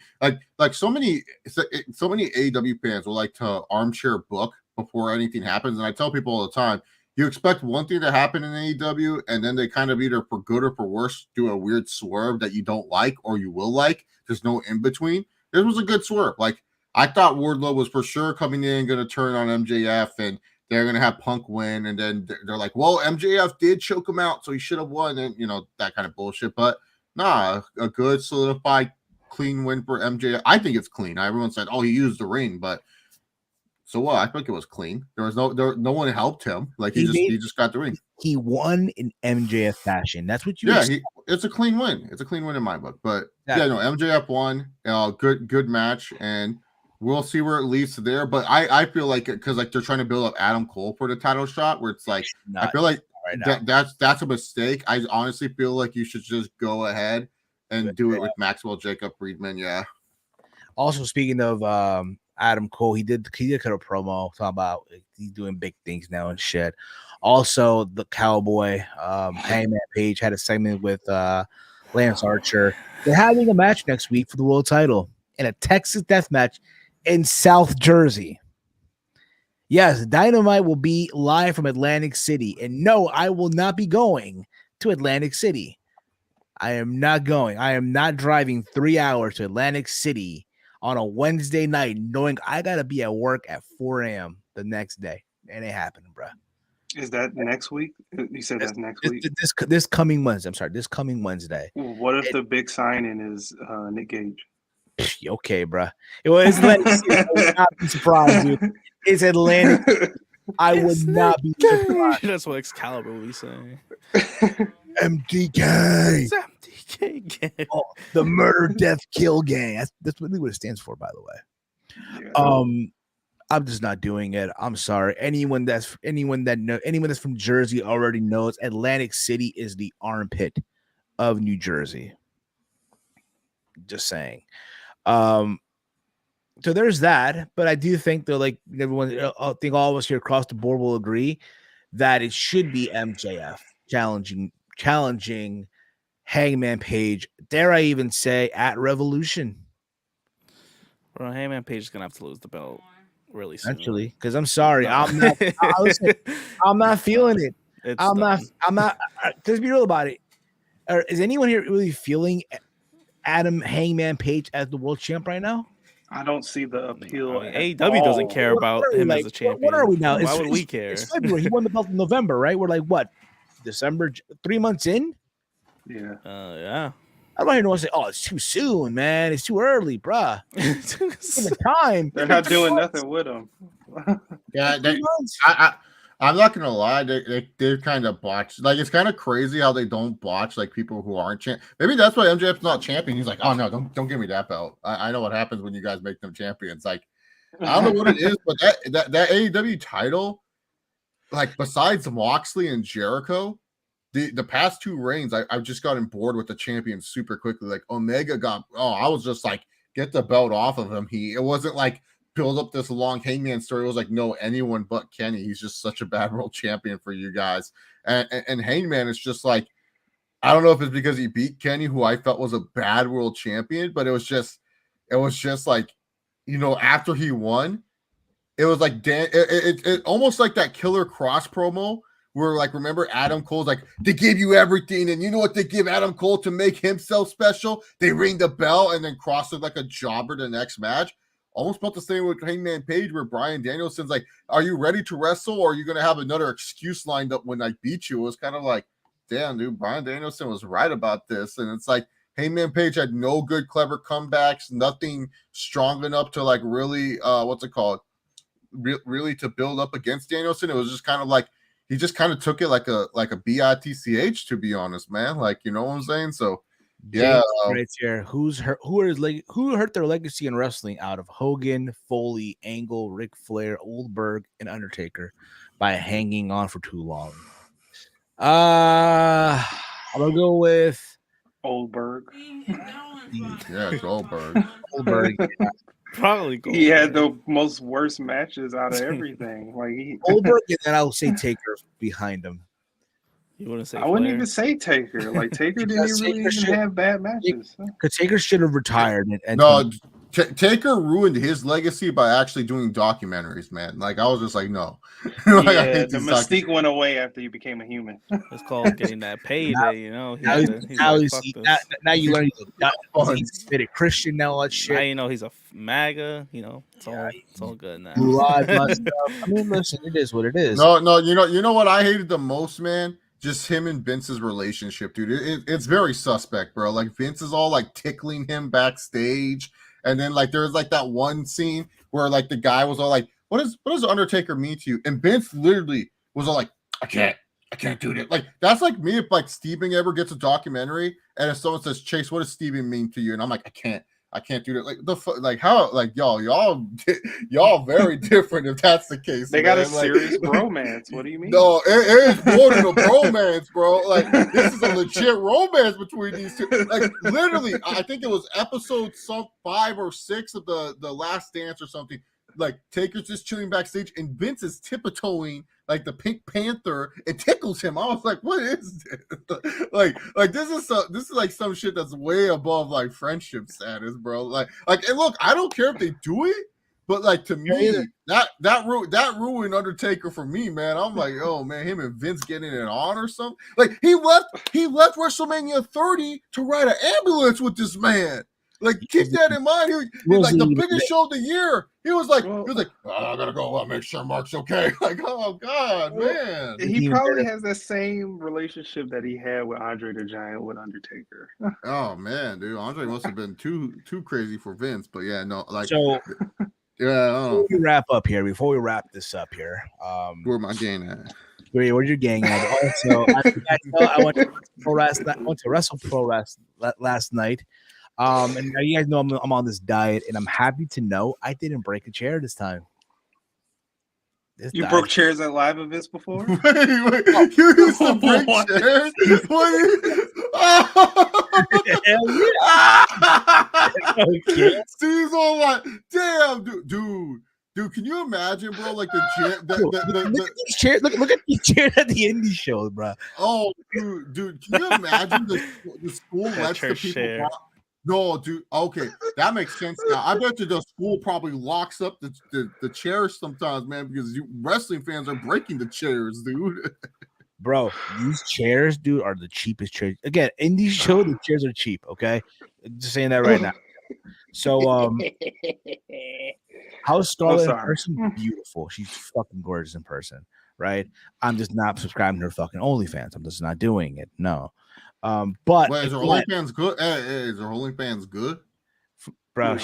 Like so many AEW fans will like to armchair book before anything happens. And I tell people all the time, you expect one thing to happen in AEW, and then they kind of either for good or for worse do a weird swerve that you don't like or you will like. There's no in between. This was a good swerve. Like, I thought Wardlow was for sure coming in, going to turn on MJF, and they're going to have Punk win. And then they're like, well, MJF did choke him out, so he should have won. And, that kind of bullshit. But nah, a good, solidified, clean win for MJF. I think it's clean. Everyone said, oh, he used the ring, but So what? I think it was clean. There was no one helped him. Like he just got the ring. He won in MJF fashion. That's what you. Yeah, it's a clean win. It's a clean win in my book. But yeah, no, MJF won. Good match, and we'll see where it leads to there. But I feel like because like they're trying to build up Adam Cole for the title shot, where it's like I feel like that's a mistake. I honestly feel like you should just go ahead and do it with Maxwell Jacob Friedman. Yeah. Also, speaking of Adam Cole, he did cut a promo talking about he's doing big things now and shit. Also, the Cowboy Hangman Page had a segment with Lance Archer. They're having a match next week for the world title in a Texas death match in South Jersey. Yes, Dynamite will be live from Atlantic City. And no, I will not be going to Atlantic City. I am not going. I am not driving 3 hours to Atlantic City on a Wednesday night knowing I got to be at work at 4 a.m. the next day. It ain't happening, bro. Is that next week? You said that's next week? This coming Wednesday. I'm sorry, this coming Wednesday. What if the big signing is Nick Gage? Okay, bro. It was Atlantic City. I would not be surprised, dude. It's Atlantic. I would not be surprised. That's what Excalibur will be saying. MDK. It's MDK gang. Oh, the murder, death, kill gang. That's what it stands for, by the way. Yeah. I'm just not doing it. I'm sorry. Anyone that's from Jersey already knows Atlantic City is the armpit of New Jersey. Just saying. So there's that, but I do think that like everyone, I think all of us here across the board will agree that it should be MJF challenging Hangman Page. Dare I even say at Revolution? Well, Hangman Page is gonna have to lose the belt really soon. Actually, because I'm sorry, I'm not feeling it. I'm not. Let's be real about it. Is anyone here really feeling Adam Hangman Page as the world champ right now? I don't see the appeal. AEW doesn't care about him as a champion. What are we now? Why would we care? It's February. He won the belt in November, right? We're like what? December, 3 months in? Yeah. Yeah. I don't even want to say, oh, it's too soon, man. It's too early, bruh. The time. They're not doing nothing with him. Yeah, I'm not gonna lie, they kind of botched. Like it's kind of crazy how they don't botch like people who aren't champ. Maybe that's why MJF's not champion. He's like, oh no, don't give me that belt. I know what happens when you guys make them champions. Like I don't know what it is, but that AEW title, like besides Moxley and Jericho, the past 2 reigns, I've just gotten bored with the champion super quickly. Like Omega I was just like, get the belt off of him. It wasn't like build up this long Hangman story. It was like, no, anyone but Kenny. He's just such a bad world champion for you guys. And Hangman is just like, I don't know if it's because he beat Kenny, who I felt was a bad world champion, but it was just like, you know, after he won, it was like it almost like that Killer Cross promo where, like, remember Adam Cole's like, they give you everything, and you know what they give Adam Cole to make himself special? They ring the bell and then cross it like a jobber the next match. Almost felt the same with Hangman Page, where Bryan Danielson's like, are you ready to wrestle, or are you going to have another excuse lined up when I beat you? It was kind of like, damn, dude, Bryan Danielson was right about this. And it's like, Hangman Page had no good, clever comebacks, nothing strong enough to, like, really, really to build up against Danielson. It was just kind of like, he just kind of took it like a bitch, to be honest, man. Like, you know what I'm saying? So, yeah. Right here. Who hurt their legacy in wrestling out of Hogan, Foley, Angle, Ric Flair, Goldberg, and Undertaker by hanging on for too long? I'm gonna go with Goldberg. Yeah, Goldberg. Goldberg. Yeah. Probably Goldberg. He had the most worst matches out of everything. Like Goldberg, and then I'll say Taker behind him. You want to say? I wouldn't even say Taker. Like Taker didn't really even have bad matches. Because Taker should have retired. And no, Taker ruined his legacy by actually doing documentaries, man. Like, I was just like, no. Yeah, the mystique went away after you became a human. It's called getting that payday, you know. Now you learn he's a Christian now, all that shit. Now you know he's a MAGA, you know. It's all good now. I mean, listen, it is what it is. No, you know what I hated the most, man? Just him and Vince's relationship, dude. It's very suspect, bro. Like, Vince is all like tickling him backstage. And then, like, there was like that one scene where, like, the guy was all like, what does Undertaker mean to you? And Vince literally was like, I can't do that. Like, that's like me if like Steven ever gets a documentary and if someone says, Chase, what does Steven mean to you? And I'm like, I can't do that. Like how like y'all very different if that's the case. They got a serious bromance. What do you mean? No, it is more than a bromance, bro. Like, this is a legit romance between these two. Like, literally, I think it was episode 5 or 6 of the Last Dance or something. Like, Taker's just chilling backstage, and Vince is tiptoeing like the Pink Panther. It tickles him. I was like, "What is this?" like this is like some shit that's way above like friendship status, bro. Like, and look, I don't care if they do it, but like to me, that ruined Undertaker for me, man. I'm like, oh man, him and Vince getting it on or something. Like he left WrestleMania 30 to ride an ambulance with this man. Like, keep that in mind. He was like the biggest show of the year. He was like, oh, I gotta go make sure Mark's okay. Like, oh God, man. He probably has that same relationship that he had with Andre the Giant with Undertaker. Oh man, dude, Andre must have been too crazy for Vince. But yeah, no, like so. Yeah. Before we wrap this up here, where my gang at? Where's your gang at? Also, I went to WrestlePro last night. And now you guys know I'm on this diet, and I'm happy to know I didn't break a chair this time. You broke chairs at live events before? Wait. You used to break chairs? Hell yeah. Okay. Steve's all like, damn, dude, can you imagine, bro? Like look at these chairs. Look at these chairs at the indie show, bro. Oh, dude, can you imagine the school lets the people No, dude. Okay, that makes sense now. I bet you the school probably locks up the chairs sometimes, man, because wrestling fans are breaking the chairs, dude. Bro, these chairs, dude, are the cheapest chairs. Again, in these shows, the chairs are cheap. Okay, just saying that right now. So, how's Scarlett in person? Beautiful. She's fucking gorgeous in person, right? I'm just not subscribing to her fucking OnlyFans. I'm just not doing it. No. But wait, is her OnlyFans good? Is her OnlyFans good, bro?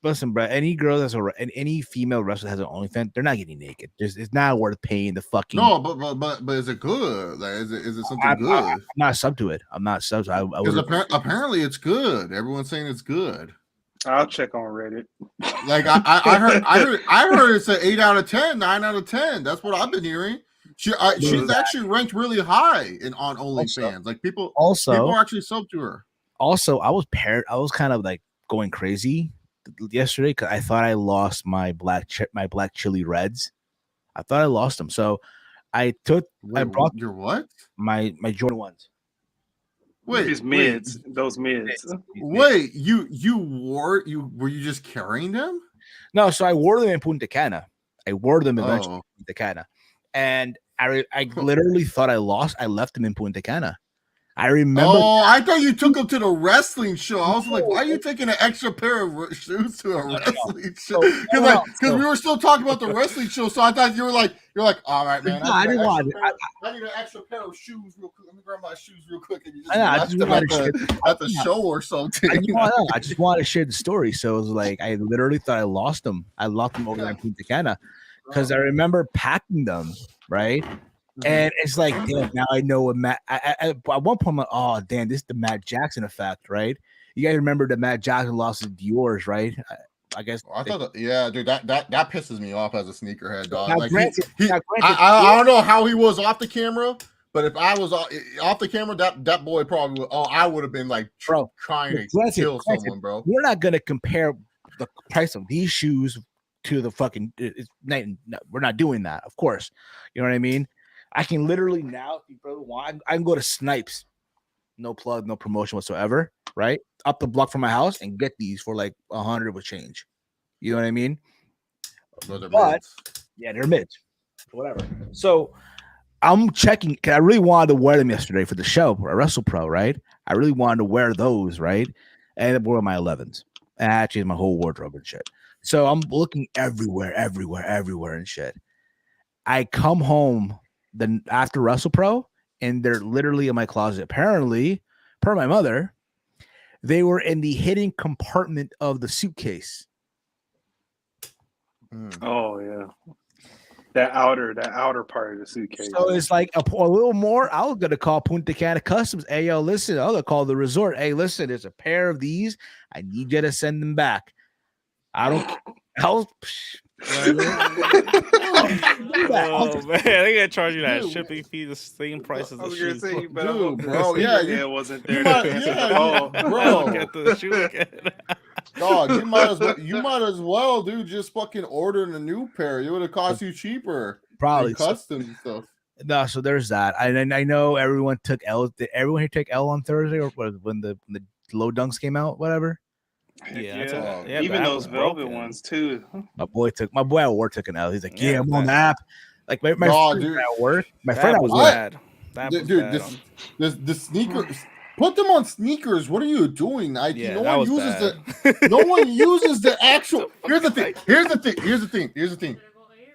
Listen, bro. Any girl that's any female wrestler has an OnlyFans, they're not getting naked. It's not worth paying the fucking. No, but is it good? Like, is it something good? I'm not sub to it. I'm not sub. Because apparently it's good. Everyone's saying it's good. I'll check on Reddit. Like I heard it's an 8 out of 10, 9 out of 10. That's what I've been hearing. She's actually ranked really high on OnlyFans. Like people are actually sub to her. Also, I was kind of like going crazy yesterday because I thought I lost my black chili reds. I thought I lost them, so I brought your what? My Jordan ones. Wait, those mids. Wait, were you just carrying them? No, so I wore them in Punta Cana. I wore them eventually in Punta Cana, and I literally thought I left them in Punta Cana. I remember. Oh, I thought you took them to the wrestling show. I was like, why are you taking an extra pair of shoes to a wrestling show? Because we were still talking about the wrestling show, so I thought you were like, all right, man. I didn't want it. I need an extra pair of shoes real quick. Let me grab my shoes real quick. And you just at the show or something. I just wanted to share the story. So it was like, I literally thought I lost them. I lost them over there in Punta Cana because I remember packing them, right? And it's like, damn, now I know what Matt. At one point, I'm like, oh, damn, this is the Matt Jackson effect, right? You guys remember that Matt Jackson lost his Dior's, right? I guess. I thought, dude, that pisses me off as a sneakerhead, dog. Now, like, granted, I don't know how he was off the camera, but if I was off the camera, that boy probably would. Oh, I would have been like, trying to kill someone, bro. We're not gonna compare the price of these shoes to the fucking. We're not doing that, of course. You know what I mean? I can literally now, if you brother want, I can go to Snipes, no plug, no promotion whatsoever, right? Up the block from my house and get these for like 100 with change. You know what I mean? Yeah, they're mids, whatever. So I'm checking because I really wanted to wear them yesterday for the show, for WrestlePro, right? I really wanted to wear those, right? And I wore my 11s. And I actually had my whole wardrobe and shit. So I'm looking everywhere and shit. I come home after WrestlePro, and they're literally in my closet. Apparently, per my mother, they were in the hidden compartment of the suitcase. Oh yeah. That outer part of the suitcase. So it's like a little more. I was gonna call Punta Cana Customs. Hey, yo, listen. I'm gonna call the resort. Hey, listen. There's a pair of these. I need you to send them back. I don't. Oh man, they gotta charge you that shipping fee, the same price as the shoes. Say, you better hope bro. Yeah, it wasn't there. Bro. Get the shoe again. Dog, you might as well, dude. Just fucking order a new pair. It would have cost you cheaper. Probably customs and stuff. No, so there's that. I know everyone took L. Did everyone here take L on Thursday or when the low dunks came out? Whatever. Yeah. Even those velvet ones too. My boy at work took an L. He's like, I'm on the app. Like my friend at work. My friend was bad. Dude, the sneakers. Put them on sneakers. What are you doing, Nike? Yeah, no one uses the actual. Here's the thing.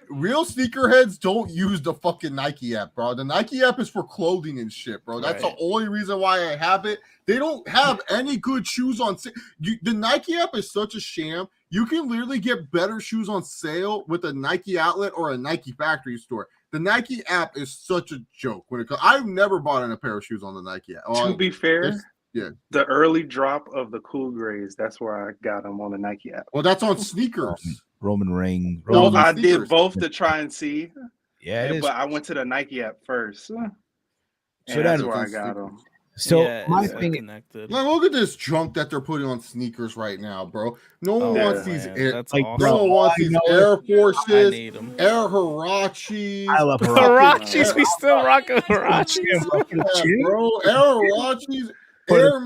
Real sneakerheads don't use the fucking Nike app, bro. The Nike app is for clothing and shit, bro. That's the only reason why I have it. They don't have any good shoes on sale. The Nike app is such a sham. You can literally get better shoes on sale with a Nike outlet or a Nike factory store. The Nike app is such a joke when it comes. I've never bought a pair of shoes on the Nike app. To be fair, the early drop of the cool grays, that's where I got them on the Nike app. Well, that's on sneakers. Roman Reigns. I did both to try and see. Yeah, but I went to the Nike app first. So that's where I got them. So my thing connected. Look at this junk that they're putting on sneakers right now, bro. No one wants these Air Forces, Air Hirachis. I love Hirachis. We still rocking Hirachis, bro. Air Hirachis. Air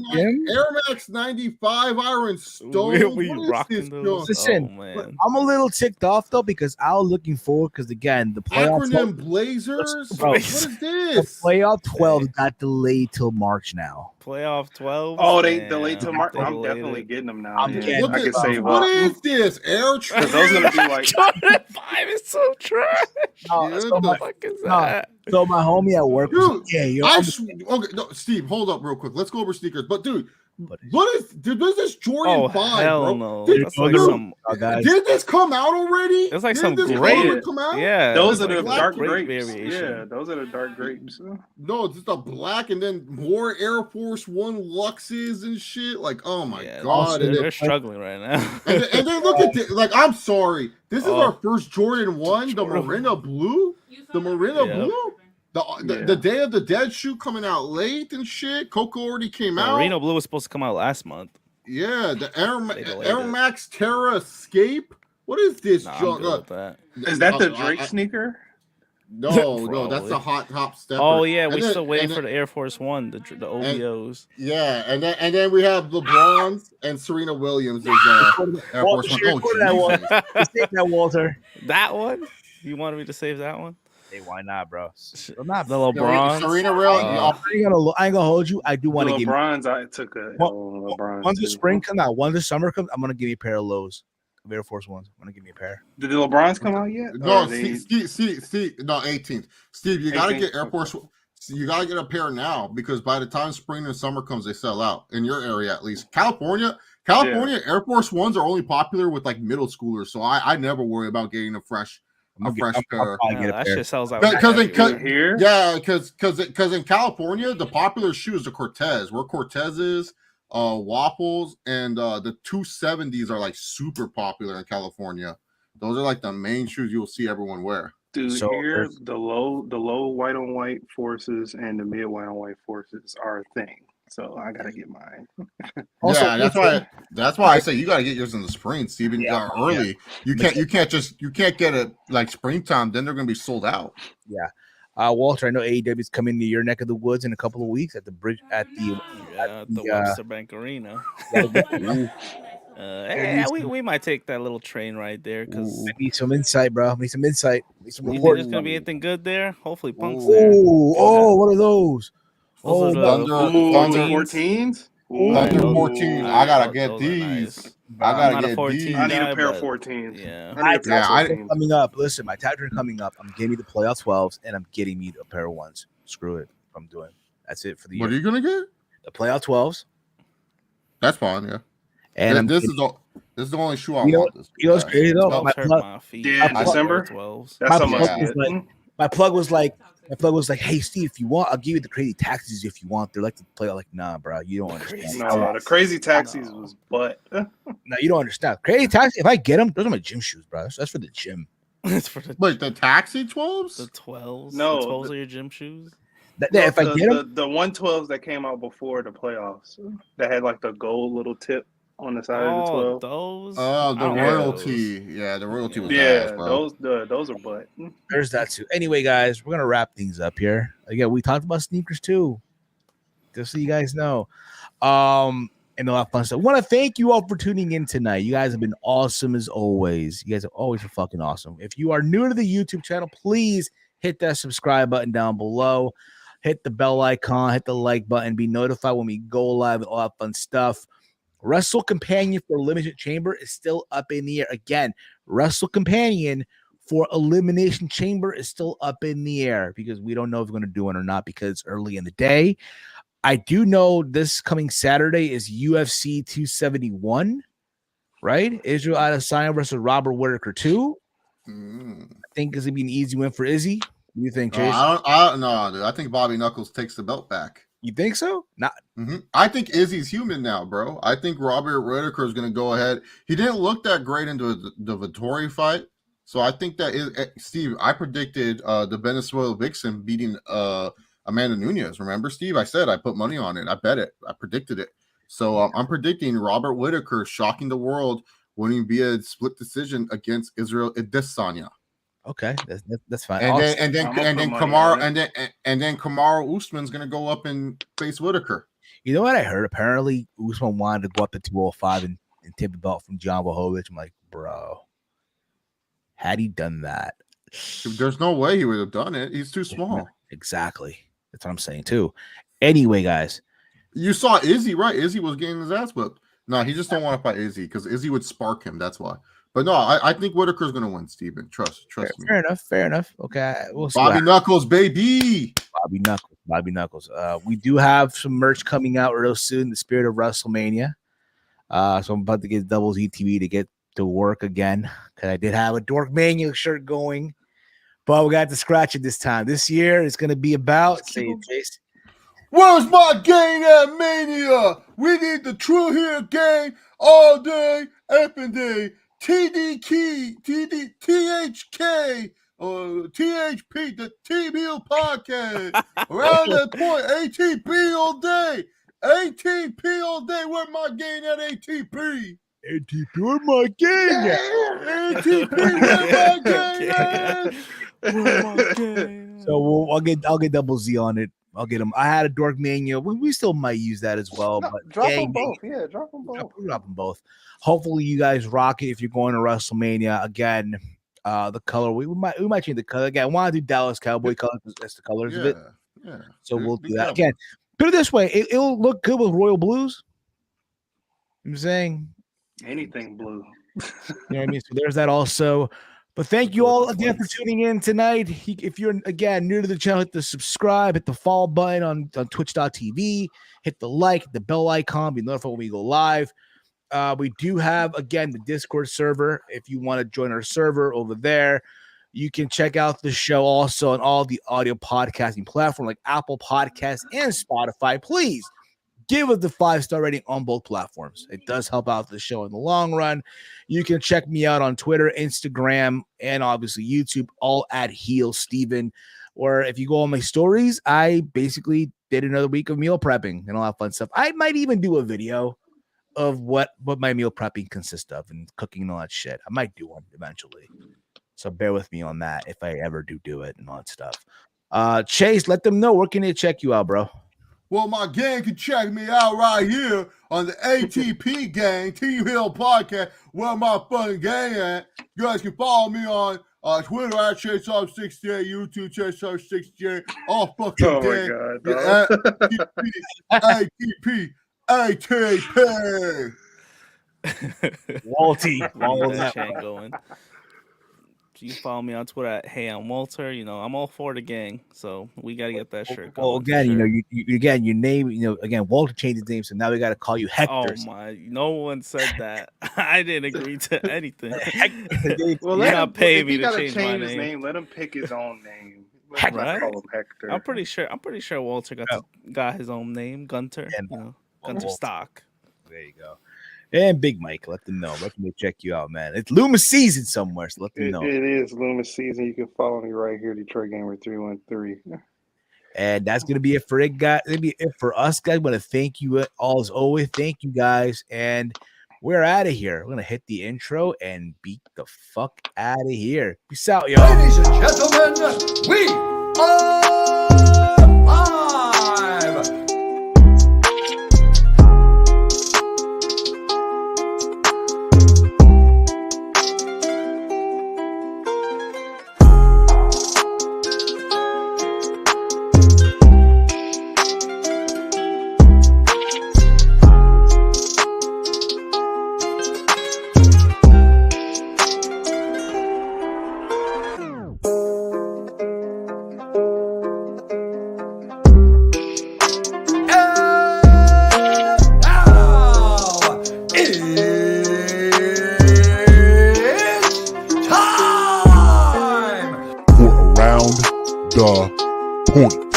Max 95 Iron Stone. We rocking those? Listen, I'm a little ticked off though because I was looking forward because again the playoff acronym Blazers. What is this? The playoff 12 got delayed till March now. Playoff 12. Oh, they delayed till March. I'm definitely getting them now. I can save what is this? Air Train. Those gonna be like Jordan 5 is so trash. So my homie at work was Steve, hold up real quick. Let's go over sneakers. But dude, what is this Jordan 5, hell bro? No. Did this come out already? It's like some great. Yeah, those are the dark grapes. Yeah, those are the dark grapes. No, it's just a black and then more Air Force One Luxes and shit. Like, oh my god, they're struggling right now. and then look at this. Like, I'm sorry, this is our first Jordan 1, the Marina Blue. The Marina Blue. The Day of the Dead shoe coming out late and shit. Coco already came out. Marina Blue was supposed to come out last month. Yeah, the Air Max Terra Escape. What is this? Is that the Drake sneaker? No, that's the hot top stepper. Oh yeah, we still waiting for the Air Force One, the OVOs. And then we have LeBron's and Serena Williams as Air Force One. Save that, Walter. That one? You wanted me to save that one? Hey, why not, bro? I'm not the LeBron. Serena Williams. I ain't gonna hold you. I do want to give LeBron's. I took a LeBron's. Once the spring comes out, once the summer comes, I'm gonna give you a pair of lows. Air Force Ones. I'm gonna give me a pair. Did the LeBrons come out yet? No, Steve, no, 18th. Steve, you gotta get Air Force. You gotta get a pair now because by the time spring and summer comes, they sell out in your area at least. California, Air Force Ones are only popular with like middle schoolers, so I never worry about getting a fresh pair. That shit sells out. Because in California, the popular shoe is the Cortez. Where Cortez is. Waffles and the 270s are like super popular in California. Those are like the main shoes you'll see everyone wear. Dude, here the low white on white forces and the mid white on white forces are a thing. So I gotta get mine. Also, yeah, that's why I say you gotta get yours in the spring, Steven. Early. You can't get it like springtime, then they're gonna be sold out. Yeah. Walter, I know AEW is coming to your neck of the woods in a couple of weeks at the bridge at the Webster Bank Arena. We might take that little train right there because I need some insight, bro. Need some insight. Need some report. There's gonna be anything good there. Hopefully, Punk's there. What are those? Thunder 14s. Thunder 14. I gotta get these. Nice. I gotta get these. I need a pair of 14s. Yeah. Coming up. Listen, my tag coming up. I'm getting me the playoff 12s, and I'm getting me a pair of ones. Screw it. I'm doing. That's it for the year. What are you gonna get? The playoff 12s. That's fine. Yeah. And this This is the only shoe I want. You know what's crazy though? My feet. Yeah, in December. That's something my plug was like, hey Steve, if you want, I'll give you the crazy taxis if you want. They're like to play. I'm like, nah, bro, you don't understand. No, the crazy taxis was butt. No, you don't understand. Crazy taxi. If I get them, those are my gym shoes, bro. That's for the gym. It's for the Wait, the taxi 12s? The 12s. No, the 12s are your gym shoes. If I get them, the 112s that came out before the playoffs that had like the gold little tip on the side of the 12. Those. Oh, the royalty. Yeah, the royalty was ass, those are butt. There's that too. Anyway, guys, we're gonna wrap things up here. Again, we talked about sneakers too, just so you guys know. And a lot of fun stuff. I want to thank you all for tuning in tonight. You guys have been awesome as always. You guys have always been fucking awesome. If you are new to the YouTube channel, please hit that subscribe button down below. Hit the bell icon, hit the like button, be notified when we go live and all that fun stuff. Wrestle Companion for Elimination Chamber is still up in the air. Again, Wrestle Companion for Elimination Chamber is still up in the air because we don't know if we're going to do it or not because it's early in the day. I do know this coming Saturday is UFC 271, right? Israel Adesanya versus Robert Whittaker 2. I think it's going to be an easy win for Izzy. What do you think, Chase? No, dude. I think Bobby Knuckles takes the belt back. You think so? Not. I think Izzy's human now, bro. I think Robert Whittaker is going to go ahead. He didn't look that great into the Vittori fight. So I think that is Steve. I predicted the Venezuela Vixen beating Amanda Nunes. Remember, Steve? I said I put money on it. I bet it. I predicted it. So I'm predicting Robert Whittaker shocking the world, winning via split decision against Israel Adesanya. Okay, that's fine. And then Kamaru Usman's gonna go up and face Whittaker. You know what I heard? Apparently, Usman wanted to go up to 205 and take the belt from John Blachowicz. I'm like, bro, had he done that, there's no way he would have done it. He's too small. Exactly. That's what I'm saying too. Anyway, guys, you saw Izzy, right? Izzy was getting his ass whipped. No, he just don't want to fight Izzy because Izzy would spark him. That's why. But no, I think Whittaker's going to win, Steven. Trust me. Fair enough. Okay. We'll see Bobby Knuckles, baby. Bobby Knuckles. We do have some merch coming out real soon, the spirit of WrestleMania. So I'm about to get Doubles ETV to get to work again because I did have a Dork Mania shirt going, but we got to scratch it this time. This year it's going to be about, say it, Chase. Where's my gang at Mania? We need the True Here gang all day, every day. TDK, THK, THP, the TBL podcast. Around that point, ATP all day. ATP all day. Where my gang at ATP? ATP, where my gang at? ATP, where my gang at? Where my gang? So I'll get Double Z on it. I'll get them. I had a Dork Mania. We still might use that as well. But drop them both. Yeah, drop them both. Drop them both. Hopefully, you guys rock it if you're going to WrestleMania again. The color we might change the color again. I want to do Dallas Cowboy colors. That's the colors of it. Yeah. So we'll do that again. Put it this way: it'll look good with royal blues. I'm saying anything blue. You know what I mean? So there's that also. But thank you all again for tuning in tonight. If you're, again, new to the channel, hit the subscribe, hit the follow button on twitch.tv, hit the like, the bell icon, be notified when we go live. We do have, again, the Discord server. If you want to join our server over there, you can check out the show also on all the audio podcasting platforms like Apple Podcasts and Spotify. Please give us the 5-star rating on both platforms. It does help out the show in the long run. You can check me out on Twitter, Instagram, and obviously YouTube, all at Heel Steven. Or if you go on my stories, I basically did another week of meal prepping and all that fun stuff. I might even do a video of what my meal prepping consists of and cooking and all that shit. I might do one eventually. So bear with me on that if I ever do it and all that stuff. Chase, let them know where can they check you out, bro. Well, my gang can check me out right here on the ATP gang, T-Hill podcast, where my fucking gang at. You guys can follow me on Twitter at ChaseUp68, YouTube ChaseUp68, all fucking day. Oh, my God. ATP. Walty. That chain going. You follow me on Twitter at Hey I'm Walter. You know, I'm all for the gang, so we gotta get that shirt going. Well, again, sure. you again, your name, again, Walter changed his name, so now we got to call you Hector. Oh my! No one said that. I didn't agree to anything. Well, let him pay me to change my his name. Let him pick his own name. Let's not call him Hector. I'm pretty sure Walter got his own name, Gunter. Gunter Stock. There you go. And Big Mike, let them know. Let me check you out, man. It's Loomis season somewhere, so let them know. It is Loomis season. You can follow me right here, Detroit Gamer 313. And that's gonna be it for it, guys. It'll be it for us, guys. I want to thank you all as always. Thank you, guys, and we're out of here. We're gonna hit the intro and beat the fuck out of here. Peace out, y'all. Ladies and gentlemen, we are live. The point.